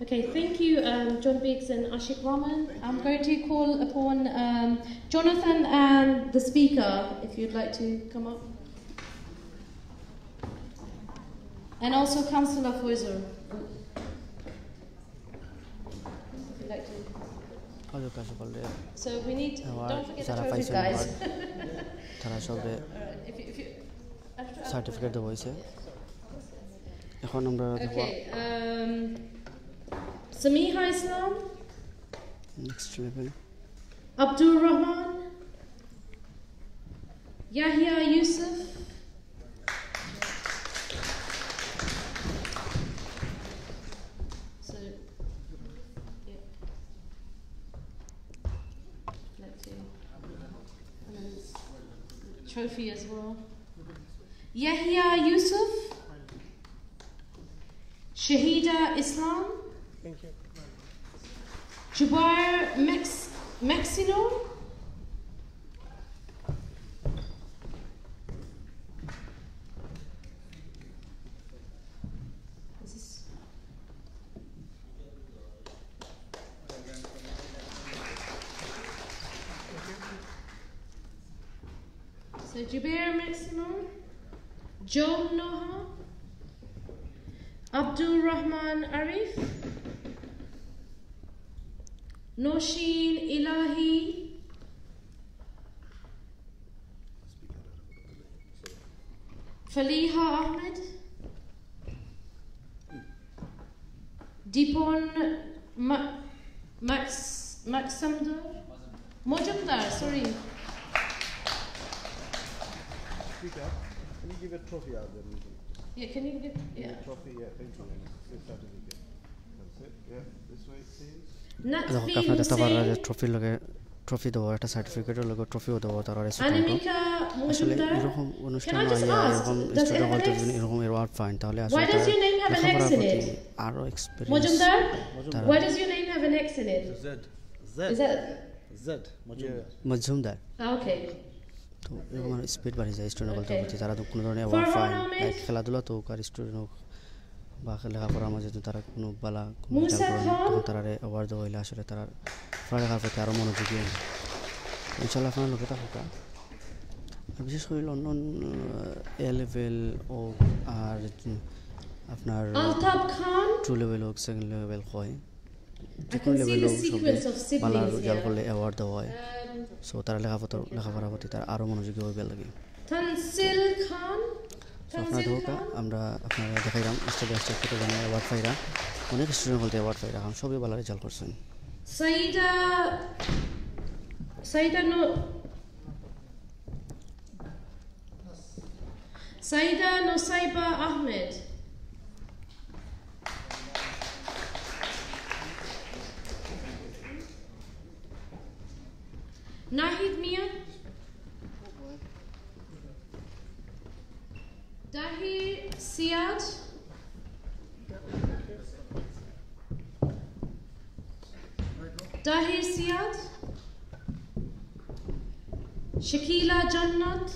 Okay, thank you, John Biggs and Ashik Rahman. I'm going to call upon Jonathan and the speaker, if you'd like to come up. And also Councillor Foizer. If you'd like to. So we need, don't forget the trophies, guys. Certificate দেওয়া হয়েছে এখন আমরা Okay, Samiha Islam. Next level. Abdul Rahman. Yahya Yusuf. So, yeah. Let's see. And then this trophy as well. Yahya Yusuf. Shahida Islam. Thank you. Jubair Maxino. So Jubair Maximum, Joe Noha, Abdul Rahman Arif, Nosheen Ilahi, Faliha Ahmed, Dipon Mojumdar, sorry. Speaker, can you give a trophy out there? Yeah, can you give, yeah. A trophy, yeah, thank you. This certificate. That's it, yeah, this way, please. আপনাদের তারপর trophy লাগে trophy দেবো একটা সার্টিফিকেটের লাগে ট্রফিও দেবো তার আসলে এরকম অনুষ্ঠান এরকম স্টুডেন্ট হয়তো এরকম অ্যাওয়ার্ড পান তাহলে আসলে লেখাপড়ার প্রতি আরো experience Why does your name have an X in it? Z Majumdar Okay. তো এরকম স্পিড বাড়ি যায় স্টুডেন্ট বলতে বলতে তারা তো কোনো ধরনের অ্যাওয়ার্ড পায় খেলাধুলা তো আর স্টুডেন্ট হোক বা লেখাপড়ার মাঝে তো তারা কোনো বালা তখন তারা অ্যাওয়ার্ড দেওয়া হইলে আসলে তারা পড়ালেখার প্রতি আরও মনোযোগী হয় ইনশাল্লাহ আপনার লোকে থাকুকা আর বিশেষ করে লন্ডন এ লেভেল ও আর আপনার টু লেভেল হোক সেকেন্ড লেভেল হয় যে কোনো লেভেল হোক সব বালা রেজাল্ট করলে অ্যাওয়ার্ড দেওয়া হয় সো তারা লেখাপড়ার প্রতি তারা আরও মনোযোগী হয়ে লাগে Tansil Khan. আপনার হোকা আমরা আপনারা দেখাইলাম স্টেজে কত জন অ্যাওয়ার্ড পাইরা অনেক স্টুডেন্ট বলতে অ্যাওয়ার্ড পাইরা সবই ভালো রেজাল্ট করছেন Saida Nusaiba Ahmed. Nahid Mia. Dahir Siad. Dahir Siad. Shakila Jannat.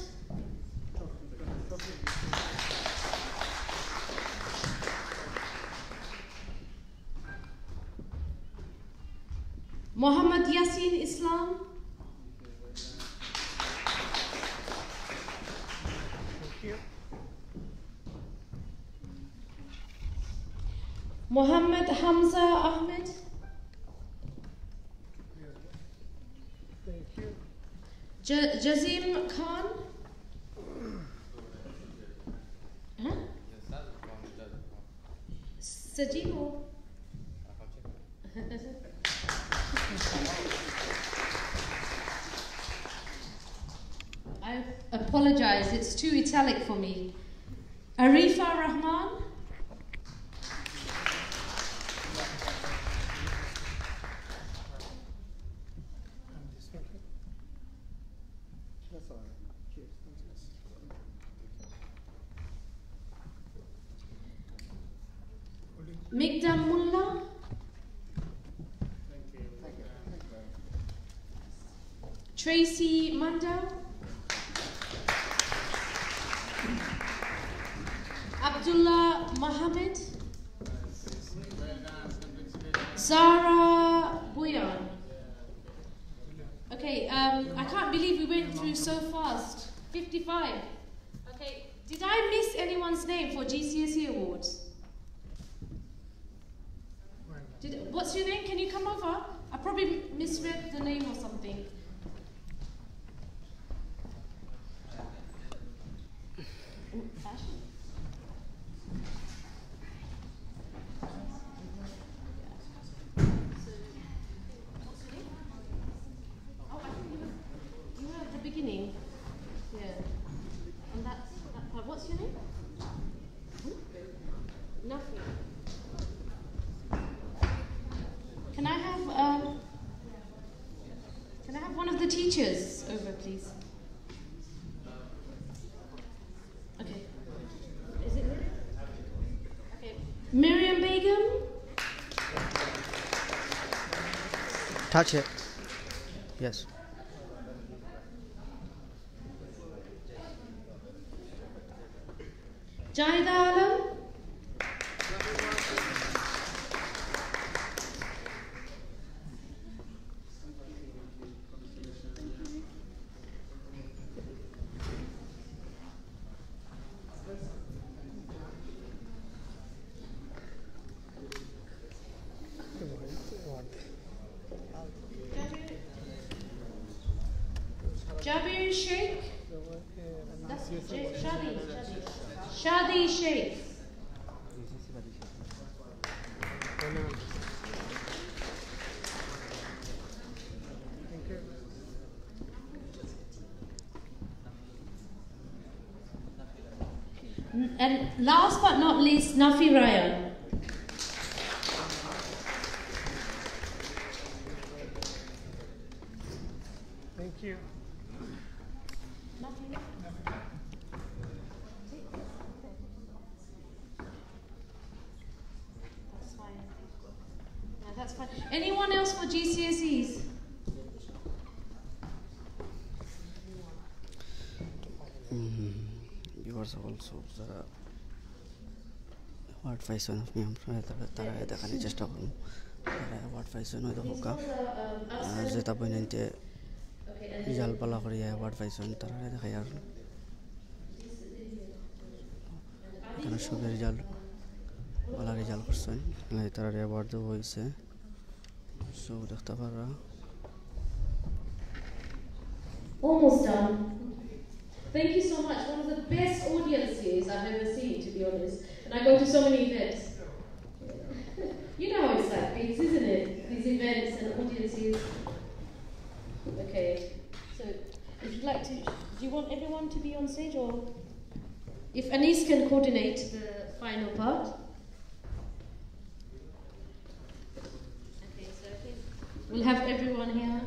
Muhammad Yasin Islam. Muhammad Hamza Ahmed. Thank you. Jazim Khan. Huh? Sajimo. I apologize, it's too italic for me. Arifa Rahman. Migdam Mullah. Tracy Mandel. Abdullah Mohammed. Zara Buyan. Okay, I can't believe we went through so fast. 55. Okay, did I miss anyone's name for GCSE awards? What's your name? Can you come over? I probably misread the name or something. What's your name? Nothing. Can I have one of the teachers over, please? Okay. Is it Miriam? Okay. Miriam Begum. Touch it. Yes. Jahida Alam. Sheikh? That's Shadi. Shadi Sheikh. And last but not least, Nafi Raya. Thank you. That's fine. No, that's fine. Anyone else for GCSEs? Yours also যারা award পাইছেন আপনি তারা দেখানোর চেষ্টা করুন তারা award পাইছেন হয়তো হোকা যেটা বইনাইতে রিজাল্ট পালা করে অ্যাওয়ার্ড পাইছেন তারা দেখাই আর এখানে সবাই রেজাল্ট ভালো রেজাল্ট করছেন তারা অ্যাওয়ার্ড দেওয়া হয়েছে সব দেখতে পারা Almost done. Thank you so much. One of the best audiences I've ever seen, to be honest. And I go to so many events. You know how it's like this, isn't it? These events and audiences. Okay. So, if you'd like to, do you want everyone to be on stage, or if Anis can coordinate the final part? Okay. So I think we'll have everyone here.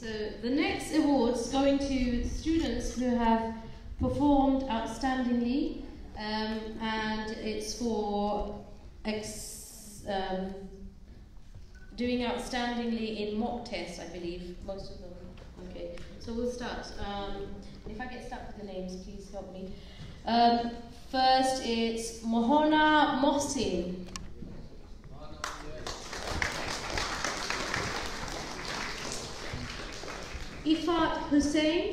So the next award's going to students who have performed outstandingly, and it's for doing outstandingly in mock tests, I believe, most of them. Okay, so we'll start. If I get stuck with the names, please help me. First, it's Mohana Mohsin. Ifat Hussain.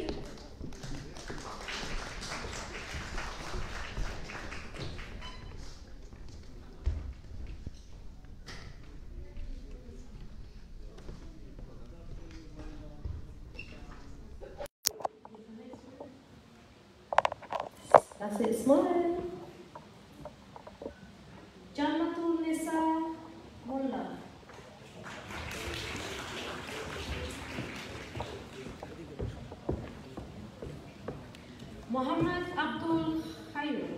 That's it, smile. Jannatul Nisa Mullah. Muhammad Abdul Khayyum.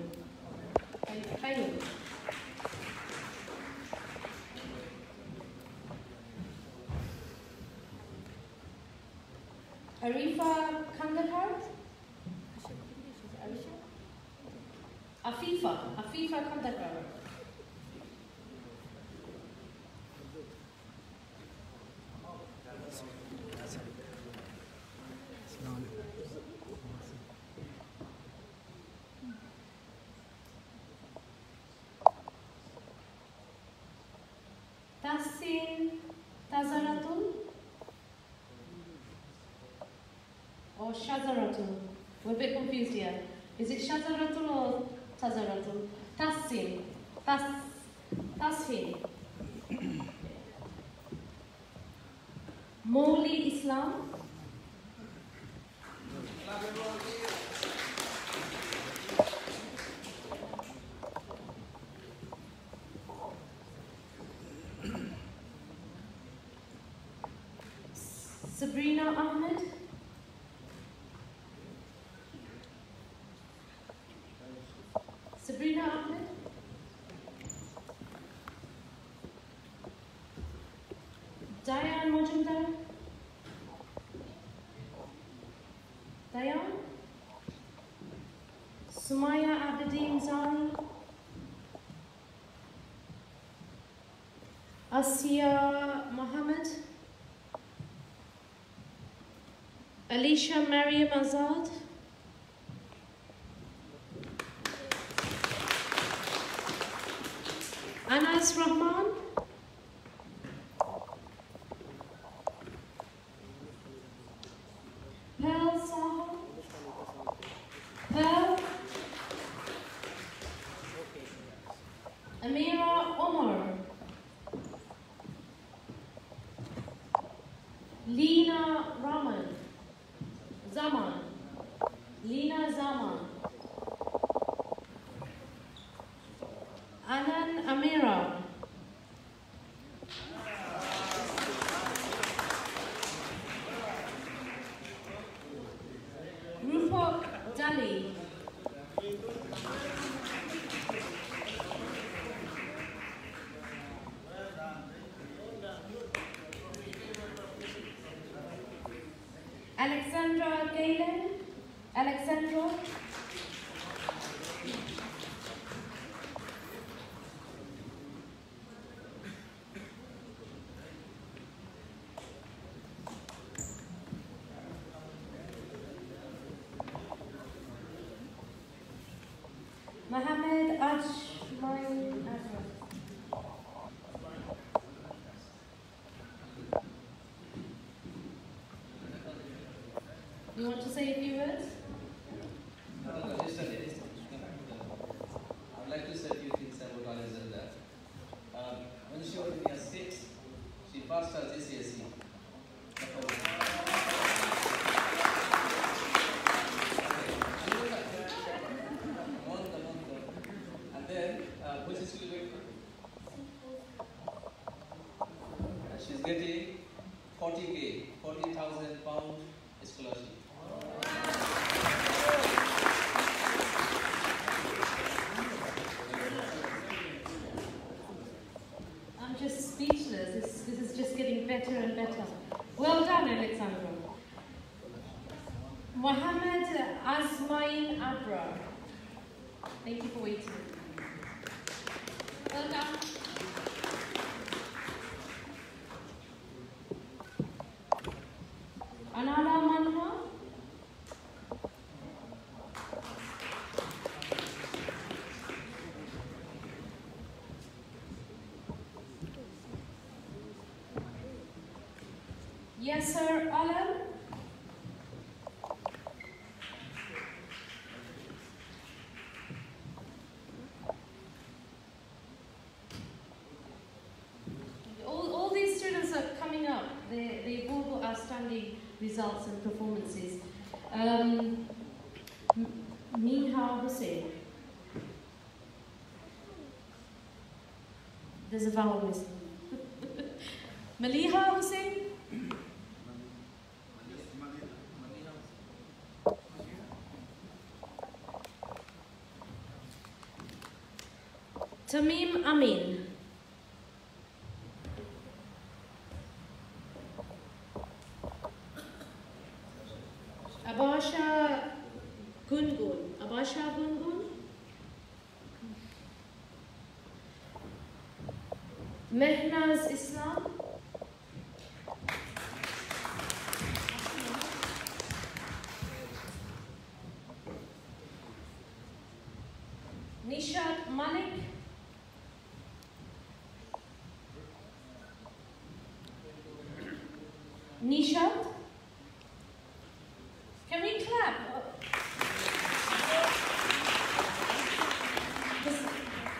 Arifa Kandahar. Afifa Kandahar. Tassin Tazaratul or Shazaratul? We're a bit confused here. Is it Shazaratul or Tazaratul? Tassin. Tashin. Moli Islam. Sabrina Ahmed. Sabrina Ahmed. Diane Mojumdar. Diane. Sumaya Abedin Zani. Asiya Mohammed. Alicia Mariam Azad. Anas Rahman. Pearl Saha. Pearl. Amira Omar. Lina Raman. Zaman. Lina Zaman. Anan Amira. Rupok Dali. Alexandra Galen. Alexandra. Mohammed Ajmain Azra. You want to say a few words? Just a minute. I would like to say a few things about Alexandra. When she was in year 6, she passed her GCSE. And then, which is still waiting? She's getting 40K, 40,000 pound scholarship. I'm just speechless. This is just getting better and better. Well done, Alexandra. Mohammed Azmain Abra. Thank you for waiting. Well done. Anala Manha. Yasser Alam. All these students are coming up. They've all got outstanding results and performances. Minha Hussein. There's a vowel missing. Maliha Hussein. Tamim Amin. Abasha Gungun. Abasha Gungun. Mehnaz Islam. Nishat Malik. Nishat. Can we clap?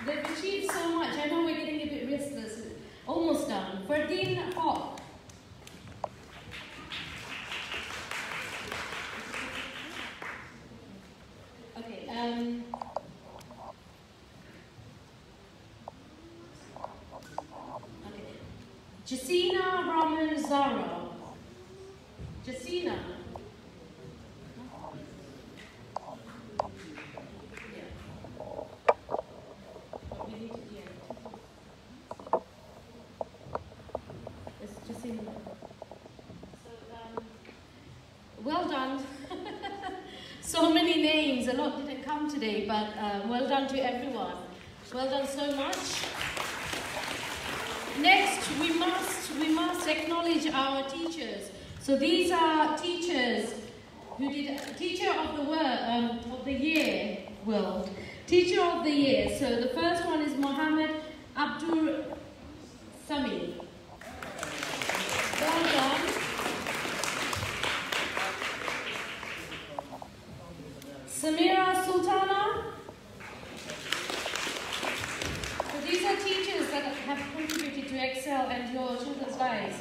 They've achieved so much. I know we're getting a bit restless. Almost done. Ferdinand Hawk. Okay. Okay. Jasina Rahman Zara. Jasina. Well done. So many names. A lot didn't come today, but well done to everyone. Well done so much. Next, we must acknowledge our teachers. So these are teachers who did Teacher of the Year. Well, Teacher of the Year. So the first one is Mohammed Abdur Sami. Well done. Samira Sultana. So these are teachers that have contributed to excel and your children's lives.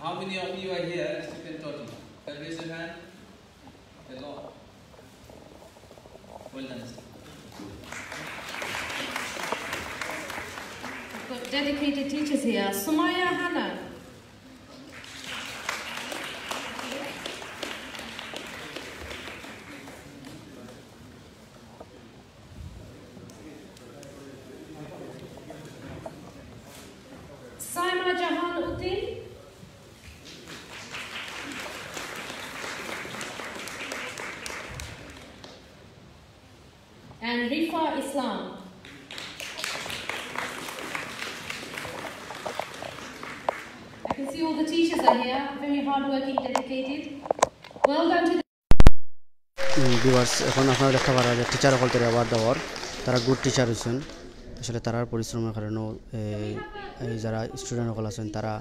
How many of you are here as student total? Can you raise your hand? A lot. Well done. We've got dedicated teachers here. Sumaya Hannah. Saima Jahan Uddin. And Rifa Islam. I can see all the teachers are here, very hardworking, dedicated. Well done to the viewers এখন আপনারা দেখতে পারা যে teacher সকল তারা award দেওয়ার তারা good teacher হয়েছেন আসলে তারার পরিশ্রমের কারণেও এই যারা স্টুডেন্ট সকল আছেন তারা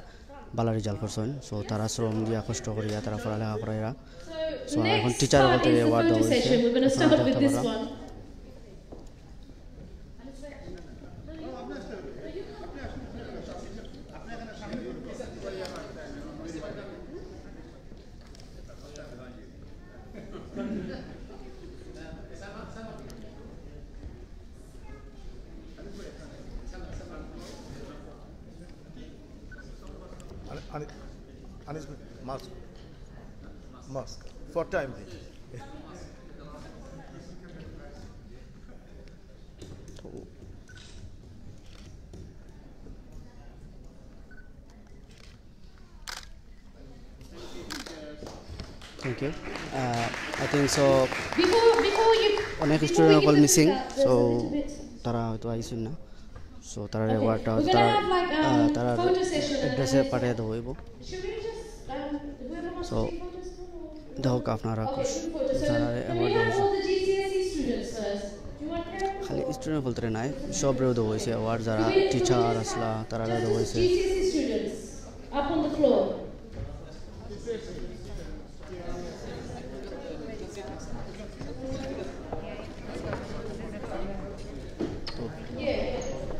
ভালো রেজাল্ট করছেন সো তারা শ্রম দিয়া কষ্ট করিয়া তারা পড়ালেখা করাইয়া সো এখন টিচার সকল তারা অ্যাওয়ার্ড দেওয়া হয়েছে Mask. For time being. Thank you. I think so. Before you. অনেক স্টুডেন্ট সকল মিসিং সো তারা হয়তো আইসেন না সো তারা অ্যাওয়ার্ডটা তারা অ্যাড্রেসে পাঠিয়ে দেবো হইব সো দেখুক আপনারা যারা অ্যাওয়ার্ড হয়েছে খালি স্টুডেন্ট বলতে নাই সবরেও দেওয়া হয়েছে অ্যাওয়ার্ড যারা টিচার আসলা তারা দেওয়া হয়েছে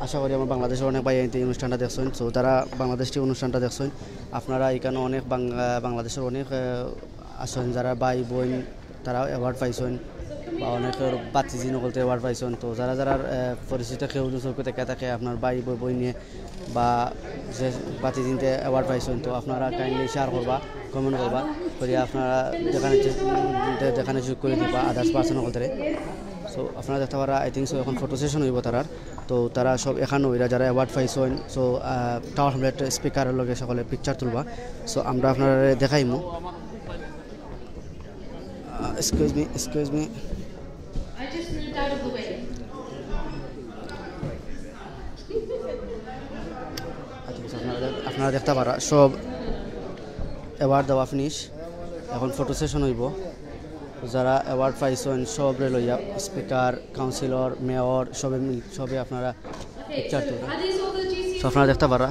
আশা করি আমার বাংলাদেশের অনেক ভাই এই অনুষ্ঠানটা দেখছেন সো তারা বাংলাদেশটি অনুষ্ঠানটা দেখছেন আপনারা এখানে অনেক বাংলাদেশের অনেক আসেন যারা ভাই বোন তারা অ্যাওয়ার্ড পাইছেন বা অনেকের বাতিজি নকলতে অ্যাওয়ার্ড পাইছেন তো যারা যারা পরিচিত কেউ চৌকে দেখা থাকে আপনার ভাই বই নিয়ে বা যে বাতিজিতে অ্যাওয়ার্ড পাইছেন তো আপনারা কাইন্ডলি শেয়ার করবা কমেন্ট করবা করিয়া আপনারা দেখানে যোগ করে দিবা আদার্স পার্সন নকলতে সো আপনারা দেখতে পারা আই থিঙ্ক সো এখন ফটো সেশন হইব তারার তো তারা সব এখানে ওইরা যারা অ্যাওয়ার্ড পাইছেন সো টাওয়ার হ্যামলেট স্পিকারের লগে সকলে পিকচার তুলবা সো আমরা আপনারা দেখাইমু excuse me I just moved out of the way. আপনারা দেখতে পারা সব অ্যাওয়ার্ড দেওয়া ফিনিশ এখন ফটো সেশন হইব যারা অ্যাওয়ার্ড পাইছেন সবরে লইয়া স্পিকার কাউন্সিলর মেয়র সবে আপনারা পিকচার তুলবেন সো আপনারা দেখতে পারা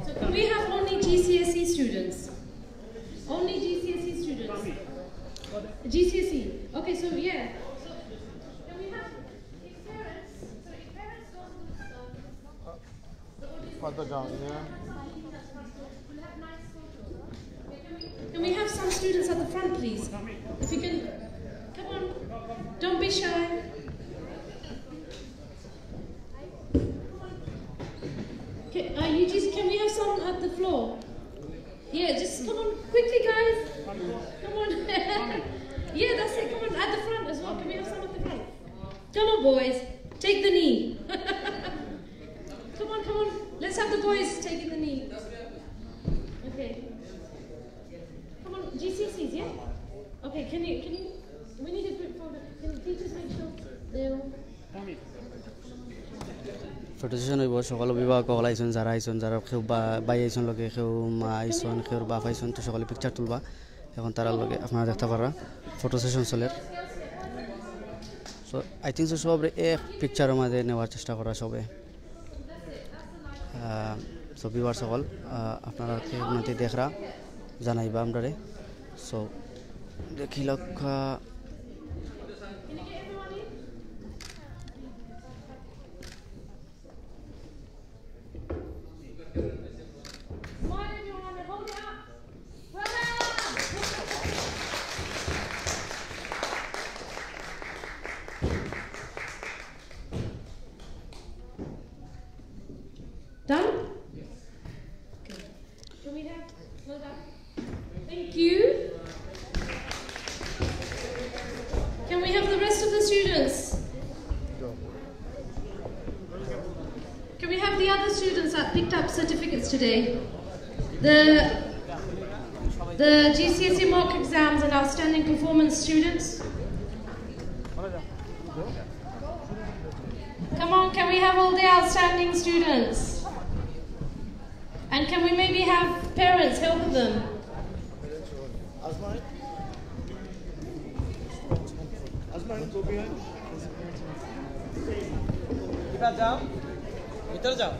So can we have only GCSE students? Only GCSE students. GCSE. Okay, so yeah. So can we have if parents? So if parents don't do Further down, yeah. we'll have nice photos. Can we have some students at the front, please? If you can, come on. Don't be shy. Can we have some at the floor? Yeah, just come on, quickly, guys. Come on. Yeah, that's it. Come on, at the front as well. Can we have some at the front? Come on, boys. Take the knee. Come on. Let's have the boys taking the knee. Okay. Come on, GCSEs, yeah? Okay, can you, we need a group photo. Can the teachers make sure they're... photo session হইব সকল অভিভাবক আইসন যারা আইসন যারা কেউ by আইসন লগে কেউ মা আইসন কেউ বাপ আইসন তো সকলে পিকচার তুলবা এখন তারা লগে আপনারা দেখতে পারা ফটো সেশন চলের সো আই থিঙ্ক সব এক পিকচারের মাঝে নেওয়ার চেষ্টা করা সবে সো ভিউয়ার সকল আপনারা উন্নতি দেখরা জানাইবা আমরারে সো দেখি লক্ষ্য Done? Good. Can we have, well done. Thank you. Can we have the rest of the students? Can we have the other students that picked up certificates today? The GCSE mock exams and outstanding performance students? Come on, can we have all the outstanding students? And can we maybe have parents help them? go behind. इधर जाओ, इधर जाओ.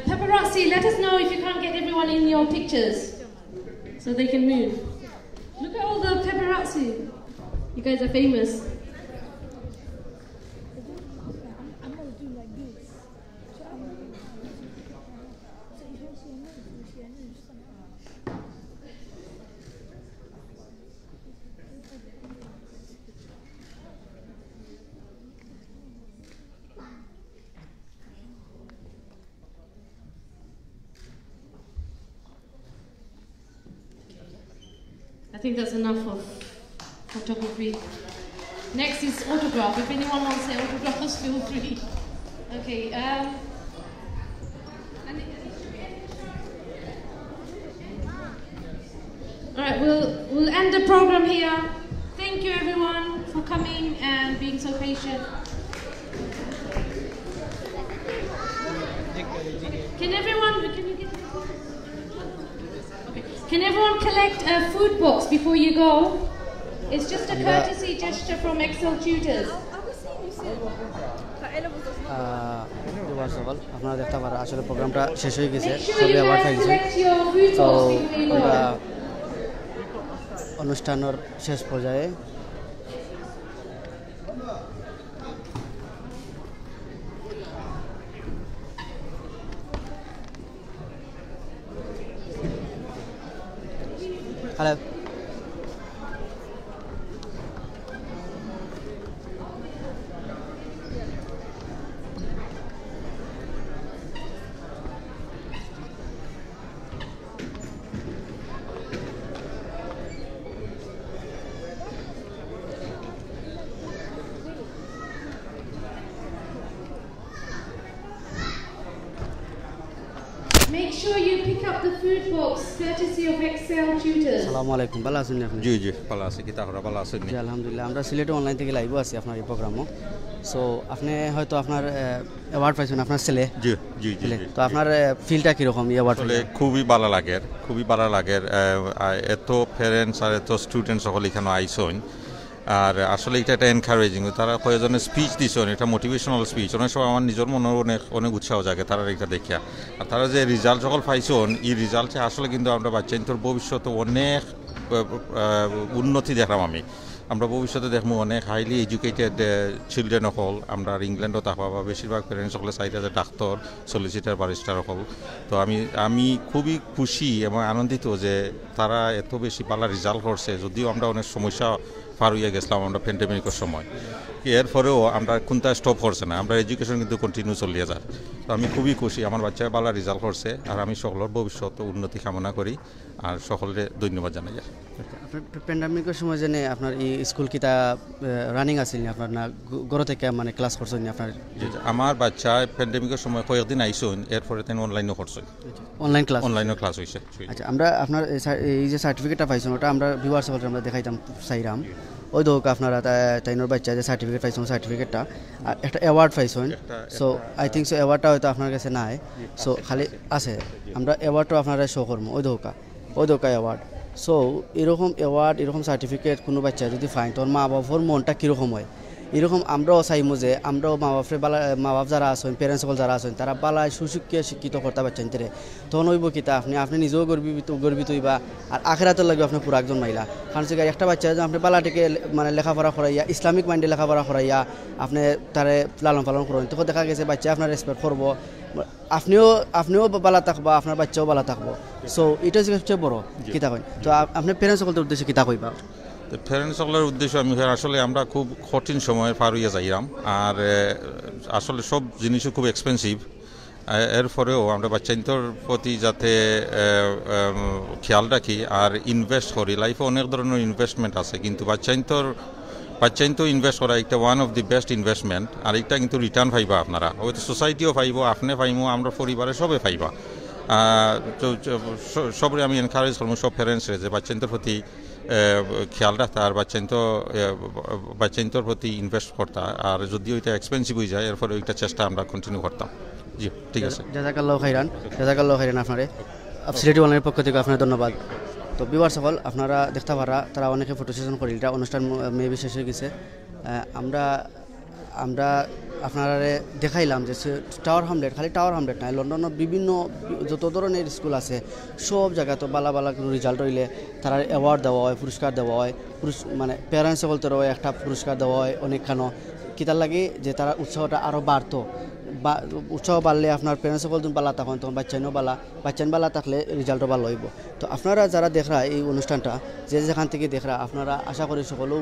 Paparazzi, let us know if you can't get everyone in your pictures so they can move. Look at all the paparazzi. You guys are famous. I'm going to do like this. I think that's enough of photography. Next is autograph. If anyone wants their autographs, feel free. Okay. All right, we'll end the program here. Thank you everyone for coming and being so patient. Can everyone collect a food box before you go? It's just a courtesy gesture from Excel tutors. আপনারা দেখতে পারেন আসলে প্রোগ্রামটা শেষ হয়ে গেছে সবাই আবার খাইছে তো আমরা অনুষ্ঠানের শেষ পর্যায়ে hello Make sure you pick up the food box courtesy of Excel tutors. আসসালামু আলাইকুম ভালো আছেন আপনি জি জি ভালো আছি কি তাহলে ভালো আছেন জি আলহামদুলিল্লাহ আমরা সিলেট অনলাইন থেকে লাইভ আছি আপনার এই প্রোগ্রামও সো আপনি হয়তো আপনার অ্যাওয়ার্ড পাইছেন আপনার ছেলে জি জি জি তো আপনার ফিলটা কি রকম এই অ্যাওয়ার্ড আসলে খুবই ভালো লাগে এত প্যারেন্টস আর এত স্টুডেন্ট সকল এখানে আইসন আর আসলে এটা একটা এনকারেজিং তারা কয়েকজনের স্পিচ দিছেন এটা মোটিভেশনাল স্পিচ অনেক সময় আমার নিজের মনে অনেক উৎসাহ জাগে তারা এটা দেখিয়া আর তারা যে রেজাল্ট সকল পাইছেন এই রেজাল্টে আসলে কিন্তু আমরা বাচ্চাদের ভবিষ্যতে অনেক উন্নতি দেখলাম আমরা ভবিষ্যতে দেখবো অনেক হাইলি এডুকেটেড চিলড্রেন হল আমরা ইংল্যান্ডও থাকবা বা বেশিরভাগ প্যারেন্টস সকলে চাইতে যে ডাক্তার সলিসিটার ব্যারিস্টার হল তো আমি খুবই খুশি এবং আনন্দিত যে তারা এত বেশি ভালো রেজাল্ট করছে যদিও আমরা অনেক সমস্যা পার হইয়া গেছিলাম আমরা প্যান্ডেমিকের সময় এরপরেও আমরা কোনটা স্টপ করছে না আমরা এডুকেশন কিন্তু কন্টিনিউ চলিয়ে যায় তো আমি খুবই খুশি আমার বাচ্চা ভালো রেজাল্ট করছে আর আমি সকলের ভবিষ্যৎ উন্নতি কামনা করি আর সকলের ধন্যবাদ জানাই প্যান্ডেমিকের সময় জেনে আপনার এই স্কুল কিতা রানিং আছিল আপনার না ঘর থেকে মানে ক্লাস করছেন আপনার আমার বাচ্চা প্যান্ডেমিকের সময় কয়েকদিন আইসুন এরপরে তিনি অনলাইনও করছেন অনলাইনও ক্লাস হয়েছে আচ্ছা আমরা আপনার এই যে সার্টিফিকেটটা পাইছেন ওটা আমরা ভিউয়ার্স আমরা দেখাইতাম চাইরাম ওই দোক আপনারা তাইনোর বাচ্চা যে সার্টিফিকেট পাইছেন সার্টিফিকেটটা আর একটা অ্যাওয়ার্ড পাইছেন সো আই থিঙ্ক সো অ্যাওয়ার্ডটা হয়তো আপনার কাছে নাই সো খালি আছে আমরা অ্যাওয়ার্ডটা আপনারা শো করবো ওই দোকা অ্যাওয়ার্ড সো এরকম অ্যাওয়ার্ড এরকম সার্টিফিকেট কোনো বাচ্চা যদি ফাইন তোর মা বাবার মনটা কীরকম হয় এরকম আমরাও চাইমু যে আমরাও মা বাপ যারা আছেন প্যারেন্টস সকল যারা আছেন তারা বালায় শিক্ষিত করতে পারছেন তারে তখন হইব কিতা আপনি নিজেও গর্বিত হইবা আর আখেরাতের লাগে আপনি পুরো একজন মাইলা কারণ সে একটা বাচ্চা আপনি বালাটিকে মানে লেখাপড়া করাইয়া ইসলামিক মাইন্ডে লেখাপড়া করাইয়া আপনি তারে লালন পালন করেন তখন দেখা গেছে বাচ্চা আপনার রেসপেক্ট করবো আপনিও বালা থাকবা আপনার বাচ্চাও বালা থাকবো সো এটা সবচেয়ে বড় কিতা কই তো আপনি প্যারেন্টস সকলের উদ্দেশ্যে কিতা কইবা প্যারেন্টস সকলের উদ্দেশ্য আমি আসলে আমরা খুব কঠিন সময় পার হইয়া যাইলাম আর আসলে সব জিনিসও খুব এক্সপেন্সিভ এরপরেও আমরা বাচ্চাইন্তর প্রতি যাতে খেয়াল রাখি আর ইনভেস্ট করি লাইফে অনেক ধরনের ইনভেস্টমেন্ট আছে কিন্তু বাচ্চাইন্ত ইনভেস্ট করা একটা one of the best investment আর একটা কিন্তু রিটার্ন পাইবা আপনারা হয়তো সোসাইটিও পাইব আপনি পাইমো আমরা পরিবারে সবে পাইবা তো সবরে আমি এনকারেজ করবো সব প্যারেন্টসরে যে বাচ্চাইন্তর প্রতি খেয়াল রাখতা আর বাচ্চাইন্তর প্রতি ইনভেস্ট করতা আর যদিও এটা এক্সপেন্সিভ হয়ে যায় এরপরে ওইটা চেষ্টা আমরা কন্টিনিউ করতাম জি ঠিক আছে জাযাকাল্লাহু খাইরান আপনারে সিলেটি অনলাইনের পক্ষ থেকে আপনার ধন্যবাদ তো বিবার সকল আপনারা দেখতে পারা তারা অনেকে ফটো সেশন করি এটা অনুষ্ঠান মেবি শেষ হয়ে গেছে আমরা আপনারা দেখাইলাম যে টাওয়ার হামলেট খালি টাওয়ার হামলেট নাই লন্ডনের বিভিন্ন যত ধরনের স্কুল আছে সব জায়গা তো বালা কোনো রেজাল্ট হইলে তারা অ্যাওয়ার্ড দেওয়া হয় পুরস্কার দেওয়া হয় মানে প্যারেন্টস সকলতেও একটা পুরস্কার দেওয়া হয় অনেকখানো কিতার লাগে যে তারা উৎসাহটা আরও বাড়তো বা উৎসাহ বাড়লে আপনার প্যারেন্টস সকল যখন বালা তখন বাচ্চাইন বালা থাকলে রেজাল্টও ভালো হইব তো আপনারা যারা দেখরা এই অনুষ্ঠানটা যেখান থেকে দেখরা আপনারা আশা করি সকলেও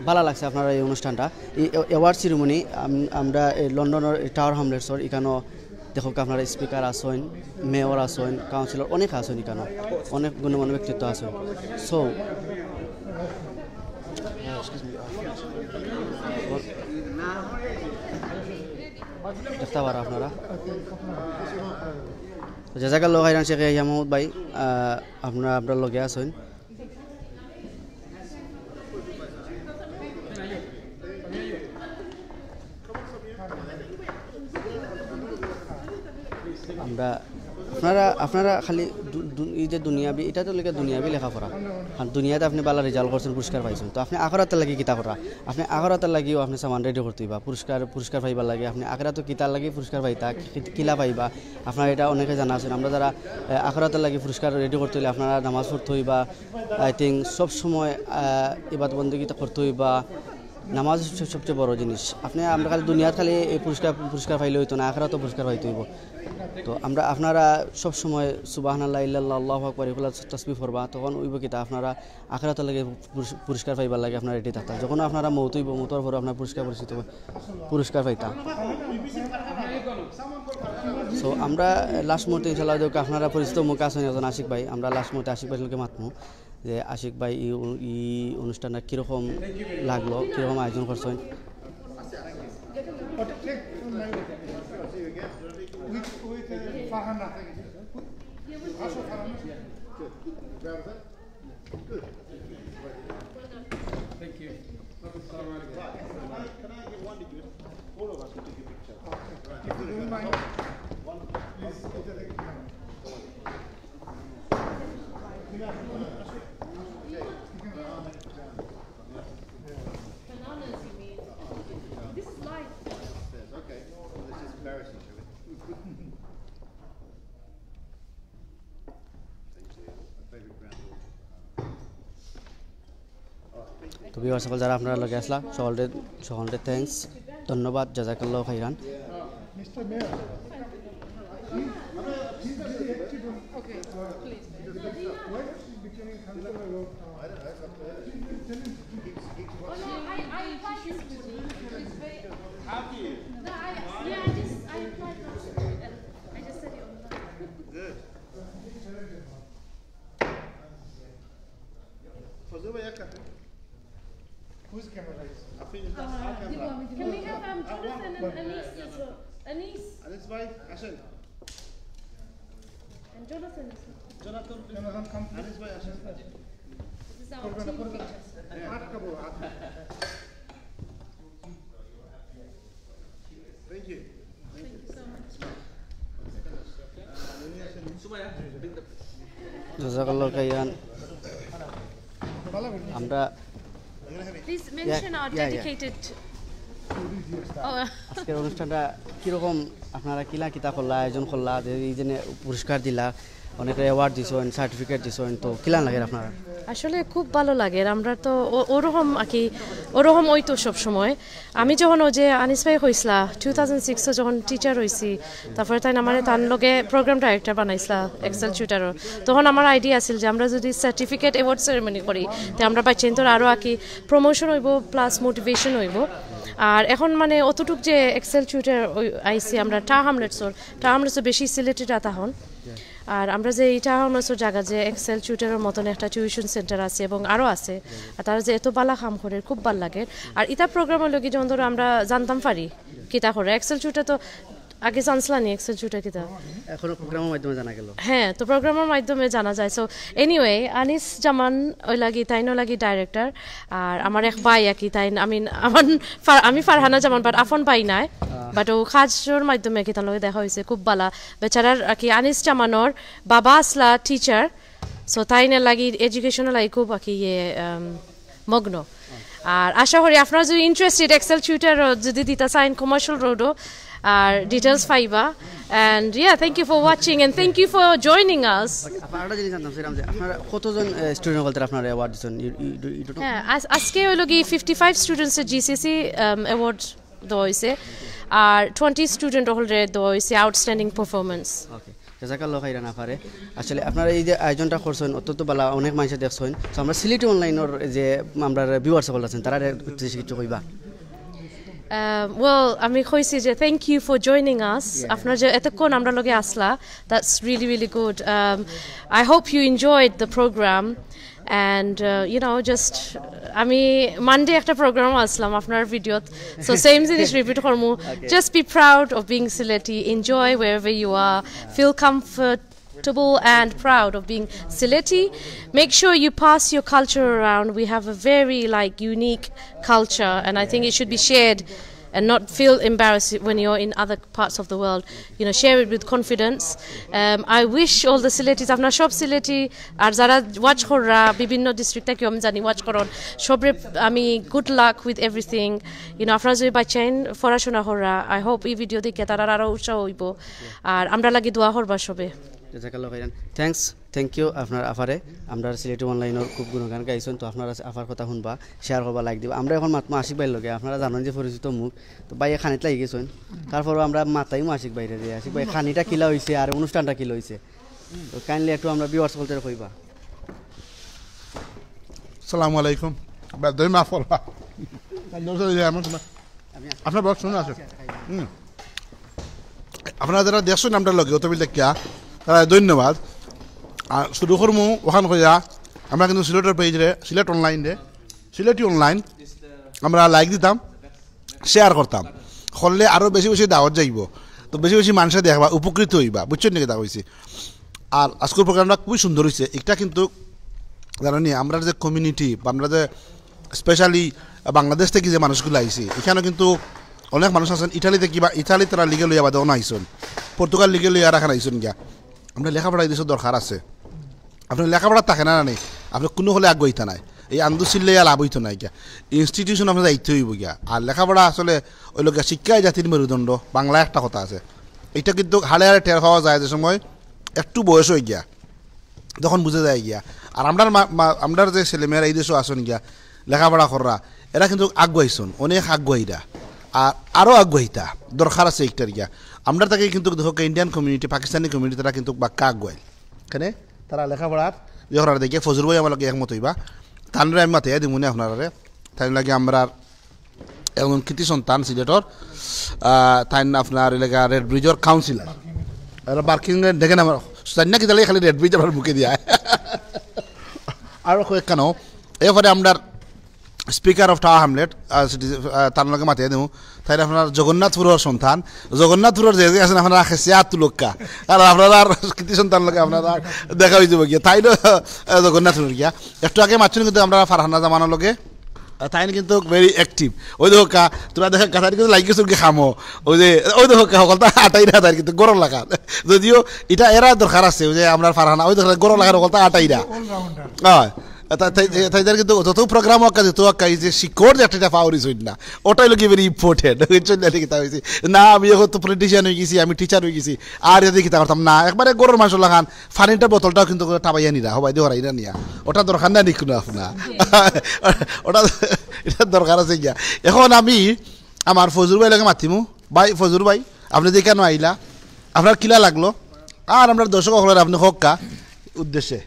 ভালো লাগছে আপনারা এই অনুষ্ঠানটা এই অ্যাওয়ার্ড সেরিমনি আমরা লন্ডনের টাওয়ার হামলেটসর এখানেও দেখো আপনারা স্পিকার আছেন মেয়র আছেন কাউন্সিলর অনেক আছেন এখানে অনেক গণ্যমান্য ব্যক্তিত্ব আছেন সো দেখতে পারা আপনারা জাযাকাল্লাহু খাইরান শেখ ইয়াহিয়া মাহমুদ ভাই আপনার লগে আছেন আপনারা খালি এই যে দুনিয়াবি এটা তো লেগে দুনিয়াবি লেখাপড়া আর দুনিয়াতে আপনি ভালো রেজাল্ট করছেন পুরস্কার পাইছেন তো আপনি আখরাতের লাগি কিতা করা আপনি আখরাতের লাগিও আপনি সামান রেডি করতে হইবা পুরস্কার পাইবার লাগে আপনি আখরাতে কিতার লাগি পুরস্কার পাইতা কিলা পাইবা আপনারা এটা অনেকে জানা আছেন আমরা যারা আখরাতের লাগি পুরস্কার রেডি করতে হইলে আপনারা নামাজ পড়তে হইবা আই থিঙ্ক সবসময় ইবাদত বন্দেগী করতে হইবা নামাজ সবচেয়ে বড় জিনিস আমরা খালি দুনিয়াত খালি এই পুরস্কার পাইলে হইতো না আখরাতেও পুরস্কার পাইতে হইব তো আপনারা সবসময় সুবহানাল্লাহ ইল্লাল্লাহ আল্লাহু আকবার এগুলো তাসবিহ পড়বা তখন হইব কিতা আপনারা আখিরাতের লাগে পুরস্কার পাইবার লাগে আপনারা রেডি থাকতা যখন আপনারা মৌত হইব মৌতর পরে আপনার পুরস্কার পাইতা সো আমরা লাস্ট মুহূর্তে ইনশাআল্লাহ আপনারা পরিচিত মুখ আছেন একজন আশিক ভাই আমরা লাস্ট মুহূর্তে আশিক ভাইকে মাতমু যে আশিক ভাই এই অনুষ্ঠানটা কীরকম লাগলো কীরকম আয়োজন করছেন Thank you. Can I get one degree? All of us will take a picture. If you don't mind, please take a Bananas, you mean? This is live. Okay, well, this is embarrassing, shall we? তো viewer সকল যারা আপনারা লগে আসলা সকলকে thanks ধন্যবাদ জাযাকাল্লাহু খাইরান Mr. Mayor. Okay, please. Why is he becoming councillor of town? Oh no, I applied yesterday. It's very. Have you? No, I applied last week and I just said it online. Good. Whose camera is? I think it's our camera. Can we have Jonathan and Anise as well? Anise Anise bhai, Ashen. and Jonathan. Jonathan, Jonathan, come. Anise bhai, Ashen. This is our team pictures. Thank you. Thank you so much. জাযাকাল্লাহ খাইরান আমরা Please mention our dedicated. আজকের অনুষ্ঠানটা কিরকম আপনারা কিলা কিতা করলা আয়োজন করলা এই যে পুরস্কার দিলা অনেকে অ্যাওয়ার্ড দিছেন সার্টিফিকেট দিছেন তো কিলা লাগে আপনারা আসলে খুব ভালো লাগে আমরা তো ওরকম কি ওরকম ওই তো সব সময় আমি যখন ও যে আনিস ভাই হইছিলা 2006 যখন টিচার হইছি তারপরে তাই আমার তার লগে প্রোগ্রাম ডাইরেক্টর বানাইছিলা এক্সেল টিউটারও তখন আমার আইডিয়া আছিল যে আমরা যদি সার্টিফিকেট অ্যাওয়ার্ড সেরেমনি করি তো আমরা পাইছেন তো আরও কি প্রমোশন হইব প্লাস মোটিভেশন হইব আর এখন মানে অতটুক যে এক্সেল টিউটার আইসি আমরা টা হামলেটসও বেশি সিলেটেড তখন আর আমরা যে এইটা আমার জায়গা যে এক্সেল টিউটারের মতন একটা টিউশন সেন্টার আছে এবং আরও আছে আর তারা যে এত বালা কাম করে খুব ভাল লাগে আর ইটা প্রোগ্রামের লোক যখন ধরো আমরা জানতাম পারি কিতা করে এক্সেল টিউটার তো আগে জানছিলাম এক্সেল টিউটার কিতা এখনো প্রোগ্রামের মাধ্যমে জানা গেল হ্যাঁ তো প্রোগ্রামের মাধ্যমে জানা যায় সো এনিওয়ে আনিস জামান ওই লাগি তাইনও লাগি ডাইরেক্টর আর আমার এক ভাই আর কি তাই আমি ফারহানা জামান বাট আফন ভাই নাই বাট ও খাজর মাধ্যমে কি তার লগে দেখা হয়েছে খুব বালা বেচারার কি আনিস জামানোর বাবা আসলা টিচার সো তাইনে লাগি এডুকেশনের লাগি খুব আর কি মগ্ন আর আশা করি আপনারা যদি ইন্টারেস্টেড এক্সেল টিউটার যদি দিতে চান কমার্শিয়াল রোডও আর ডিটেলস পাইবা and yeah thank you for watching and thank you for joining us আপনারা জিনিস জানতাম সেরকম যে আপনারা কতজন স্টুডেন্ট বলতে আপনারা অ্যাওয়ার্ড দিছেন হ্যাঁ আজকে হলো কি 55 স্টুডেন্টস এর GCSE অ্যাওয়ার্ড দেওয়া হয়েছে আর 20 স্টুডেন্ট অলরেডি দেওয়া হয়েছে আউটস্ট্যান্ডিং পারফরম্যান্স ওকে জাযাকাল্লাহ খাইরান আফারে আসলে আপনারা এই যে আয়োজনটা করছেন অত্যন্ত ভালো অনেক মানুষ দেখছেন তো আমরা সিলেটি অনলাইনের যে আমরা ভিউয়ার্স সকল আছেন তারা কিছু কইবা well আমি কইছি যে thank you for joining us আপনারা যে এতক্ষণ আমরা লগে আসলা that's really good I hope you enjoyed the program and you know just আমি মানডে একটা প্রোগ্রাম আসলাম আপনার ভিডিওত so same জিনিস রিপিট করমু just be proud of being Sylheti enjoy wherever you are feel comfortable and proud of being Sylheti. Make sure you pass your culture around. We have a very unique culture and I think it should be shared and not feel embarrassed when you're in other parts of the world. You know, share it with confidence. I wish all the Sylhetis, আপনার সব Sylheti আর যারা watch কররা বিভিন্ন district থেকে আমি জানি watch করন সবরে আমি good luck with everything. You know, আপনারা যদি বাচ্চাইন পড়াশোনা কররা I hope এই ভিডিও দেখে তারা আরো উৎসাহ হইব আর আমরা লাগি দোয়া করবা সবে জাযাকাল্লাহ খাইরান থ্যাংক ইউ আপনার আফারে আমরা সিলেটি অনলাইনের খুব গুণগান গাইছেন তো আপনারা আফার কথা শুনবা শেয়ার করবা লাইক দিবা আমরা এখন মাতমা আশিক ভাইয়ের লগে আপনারা জানেন যে পরিচিত মুখ তো ভাইয়ে খানিত লাগি গেছেন তারপরও আমরা মাতাইমু আশিক ভাইরে যে আশিক ভাই খানিটা কিলা হয়েছে আর অনুষ্ঠানটা কিলা হয়েছে তো কাইন্ডলি একটু আমরা ভিউয়ার্স বলতে কইবা আসসালামু আলাইকুম বাদই মাফ করবা আপনার বক্স শুনে আছে আপনারা যারা দেখছেন আমরা লগে অত বিল কিয়া তারা ধন্যবাদ আর শুরু করমু ওখান কইয়া আমরা কিন্তু সিলেটের পেজরে সিলেটি অনলাইন আমরা লাইক দিতাম শেয়ার করতাম করলে আরও বেশি বেশি দাওয়াত যাইব তো বেশি বেশি মানুষে দেখবা উপকৃত হইবা বুঝছেন নাকি তা হয়েছে আর আজকের প্রোগ্রামটা খুবই সুন্দর হয়েছে এটা কিন্তু জানি আমরা যে কমিউনিটি বা আমরা যে স্পেশালি বাংলাদেশ থেকে যে মানুষগুলো আইছি এখানে কিন্তু অনেক মানুষ আছেন ইটালিতে কিবা ইটালি তারা লিগে লইয়া বাদে অনা আইসন পর্তুগাল লিগে লইয়া রাখান আইসন গিয়া আমরা লেখাপড়া দিয়েছো দরকার আছে আপনার লেখাপড়া থাকে না নেই আপনি কোনো হলে আগ্রহিতা নাই এই আন্দু চিল্লে লাভ হইতো নাই গিয়া ইনস্টিটিউশন আপনার দায়িত্ব হইব গিয়া আর লেখাপড়া আসলে ওই লোক শিক্ষাই জাতির মেরুদণ্ড বাংলা একটা কথা আছে এটা কিন্তু হাড়ে হাড়ে টের পাওয়া যায় যে সময় একটু বয়স হয়ে গিয়া তখন বুঝে যায় গিয়া আর আমরা যে ছেলেমেয়েরা এই দেশও আসন গিয়া লেখাপড়া কররা এরা কিন্তু আগ্রহিছন অনেক আগ্রহীরা আর আরও আগ্রহিতা দরকার আছে একটার গিয়া আমরা তাকে কিন্তু দেখো ইন্ডিয়ান কমিউনিটি পাকিস্তানি কমিউনিটি তারা কিন্তু বাক্কা আগ্রহী এখানে তারা লেখাপড়ার ইহরার দেখে ফজর বই আমার একমত হইবা তানরে আমি মাথায় দিমুনে আপনারে তাই লাগে আমরা এমন কৃতি সন্তান সিলেটর তাই আপনার এলাকা রেড ব্রিজর কাউন্সিলার আর পার্কিং দেখেন আমার জানি কি তাহলে খালি রেড ব্রিজ আমার বুকে দিয়া আরও কয়েক কেন এরপরে আমরা স্পিকার অফ টাওয়ার হ্যামলেট তার লগে মাতিয়ে দেবো তাই আপনার জগন্নাথপুরের সন্তান জগন্নাথপুরের যে আছেন আপনারা খেসিয়া তুলক্কা আর আপনারা কৃতি সন্তান লগে আপনারা দেখা হয়ে যাবো গিয়া তাই জগন্নাথপুরের গিয়া একটু আগে মারছেন কিন্তু আমরা ফারহানা জামানোর লগে তাই কিন্তু ভেরি অ্যাক্টিভ ওই দেখা তোরা দেখা তাই কিন্তু লাগি গেছো খামো ওই দেখা সকলটা আটাইরা তাই কিন্তু গরম লাগা যদিও এটা এরা দরকার আছে ওই যে আমরা ফারহানা ওই দেখা গরম লাগার সকলটা আটাইরা হয় তাইদের কিন্তু যত প্রোগ্রাম হোক যত এই যে শিক্ষর যে একটা পাওয়ার হইছে না ওটাই লোক ভেরি ইম্পর্টেন্ট কিতা হয়েছে না আমি এখন তো পলিটিশিয়ান হয়ে গেছি আমি টিচার হয়ে গেছি আর এতে কিতা করতাম না একবারে গরুর মাংস লাগান ফানিটা বোতলটাও কিন্তু টাবাইয়া নিরা হবাই দিয়ে হরাইরা নিয়া ওটা দরকার না নিক না আপনার ওটা এটা দরকার আছে গিয়া এখন আমি আমার ফজুর ভাই লাগে মাতিমু ভাই ফজুর ভাই আপনি যে কেন আইলা আপনার কিলা লাগলো আর আমরা দর্শক হলেন আপনি হক্কা উদ্দেশ্যে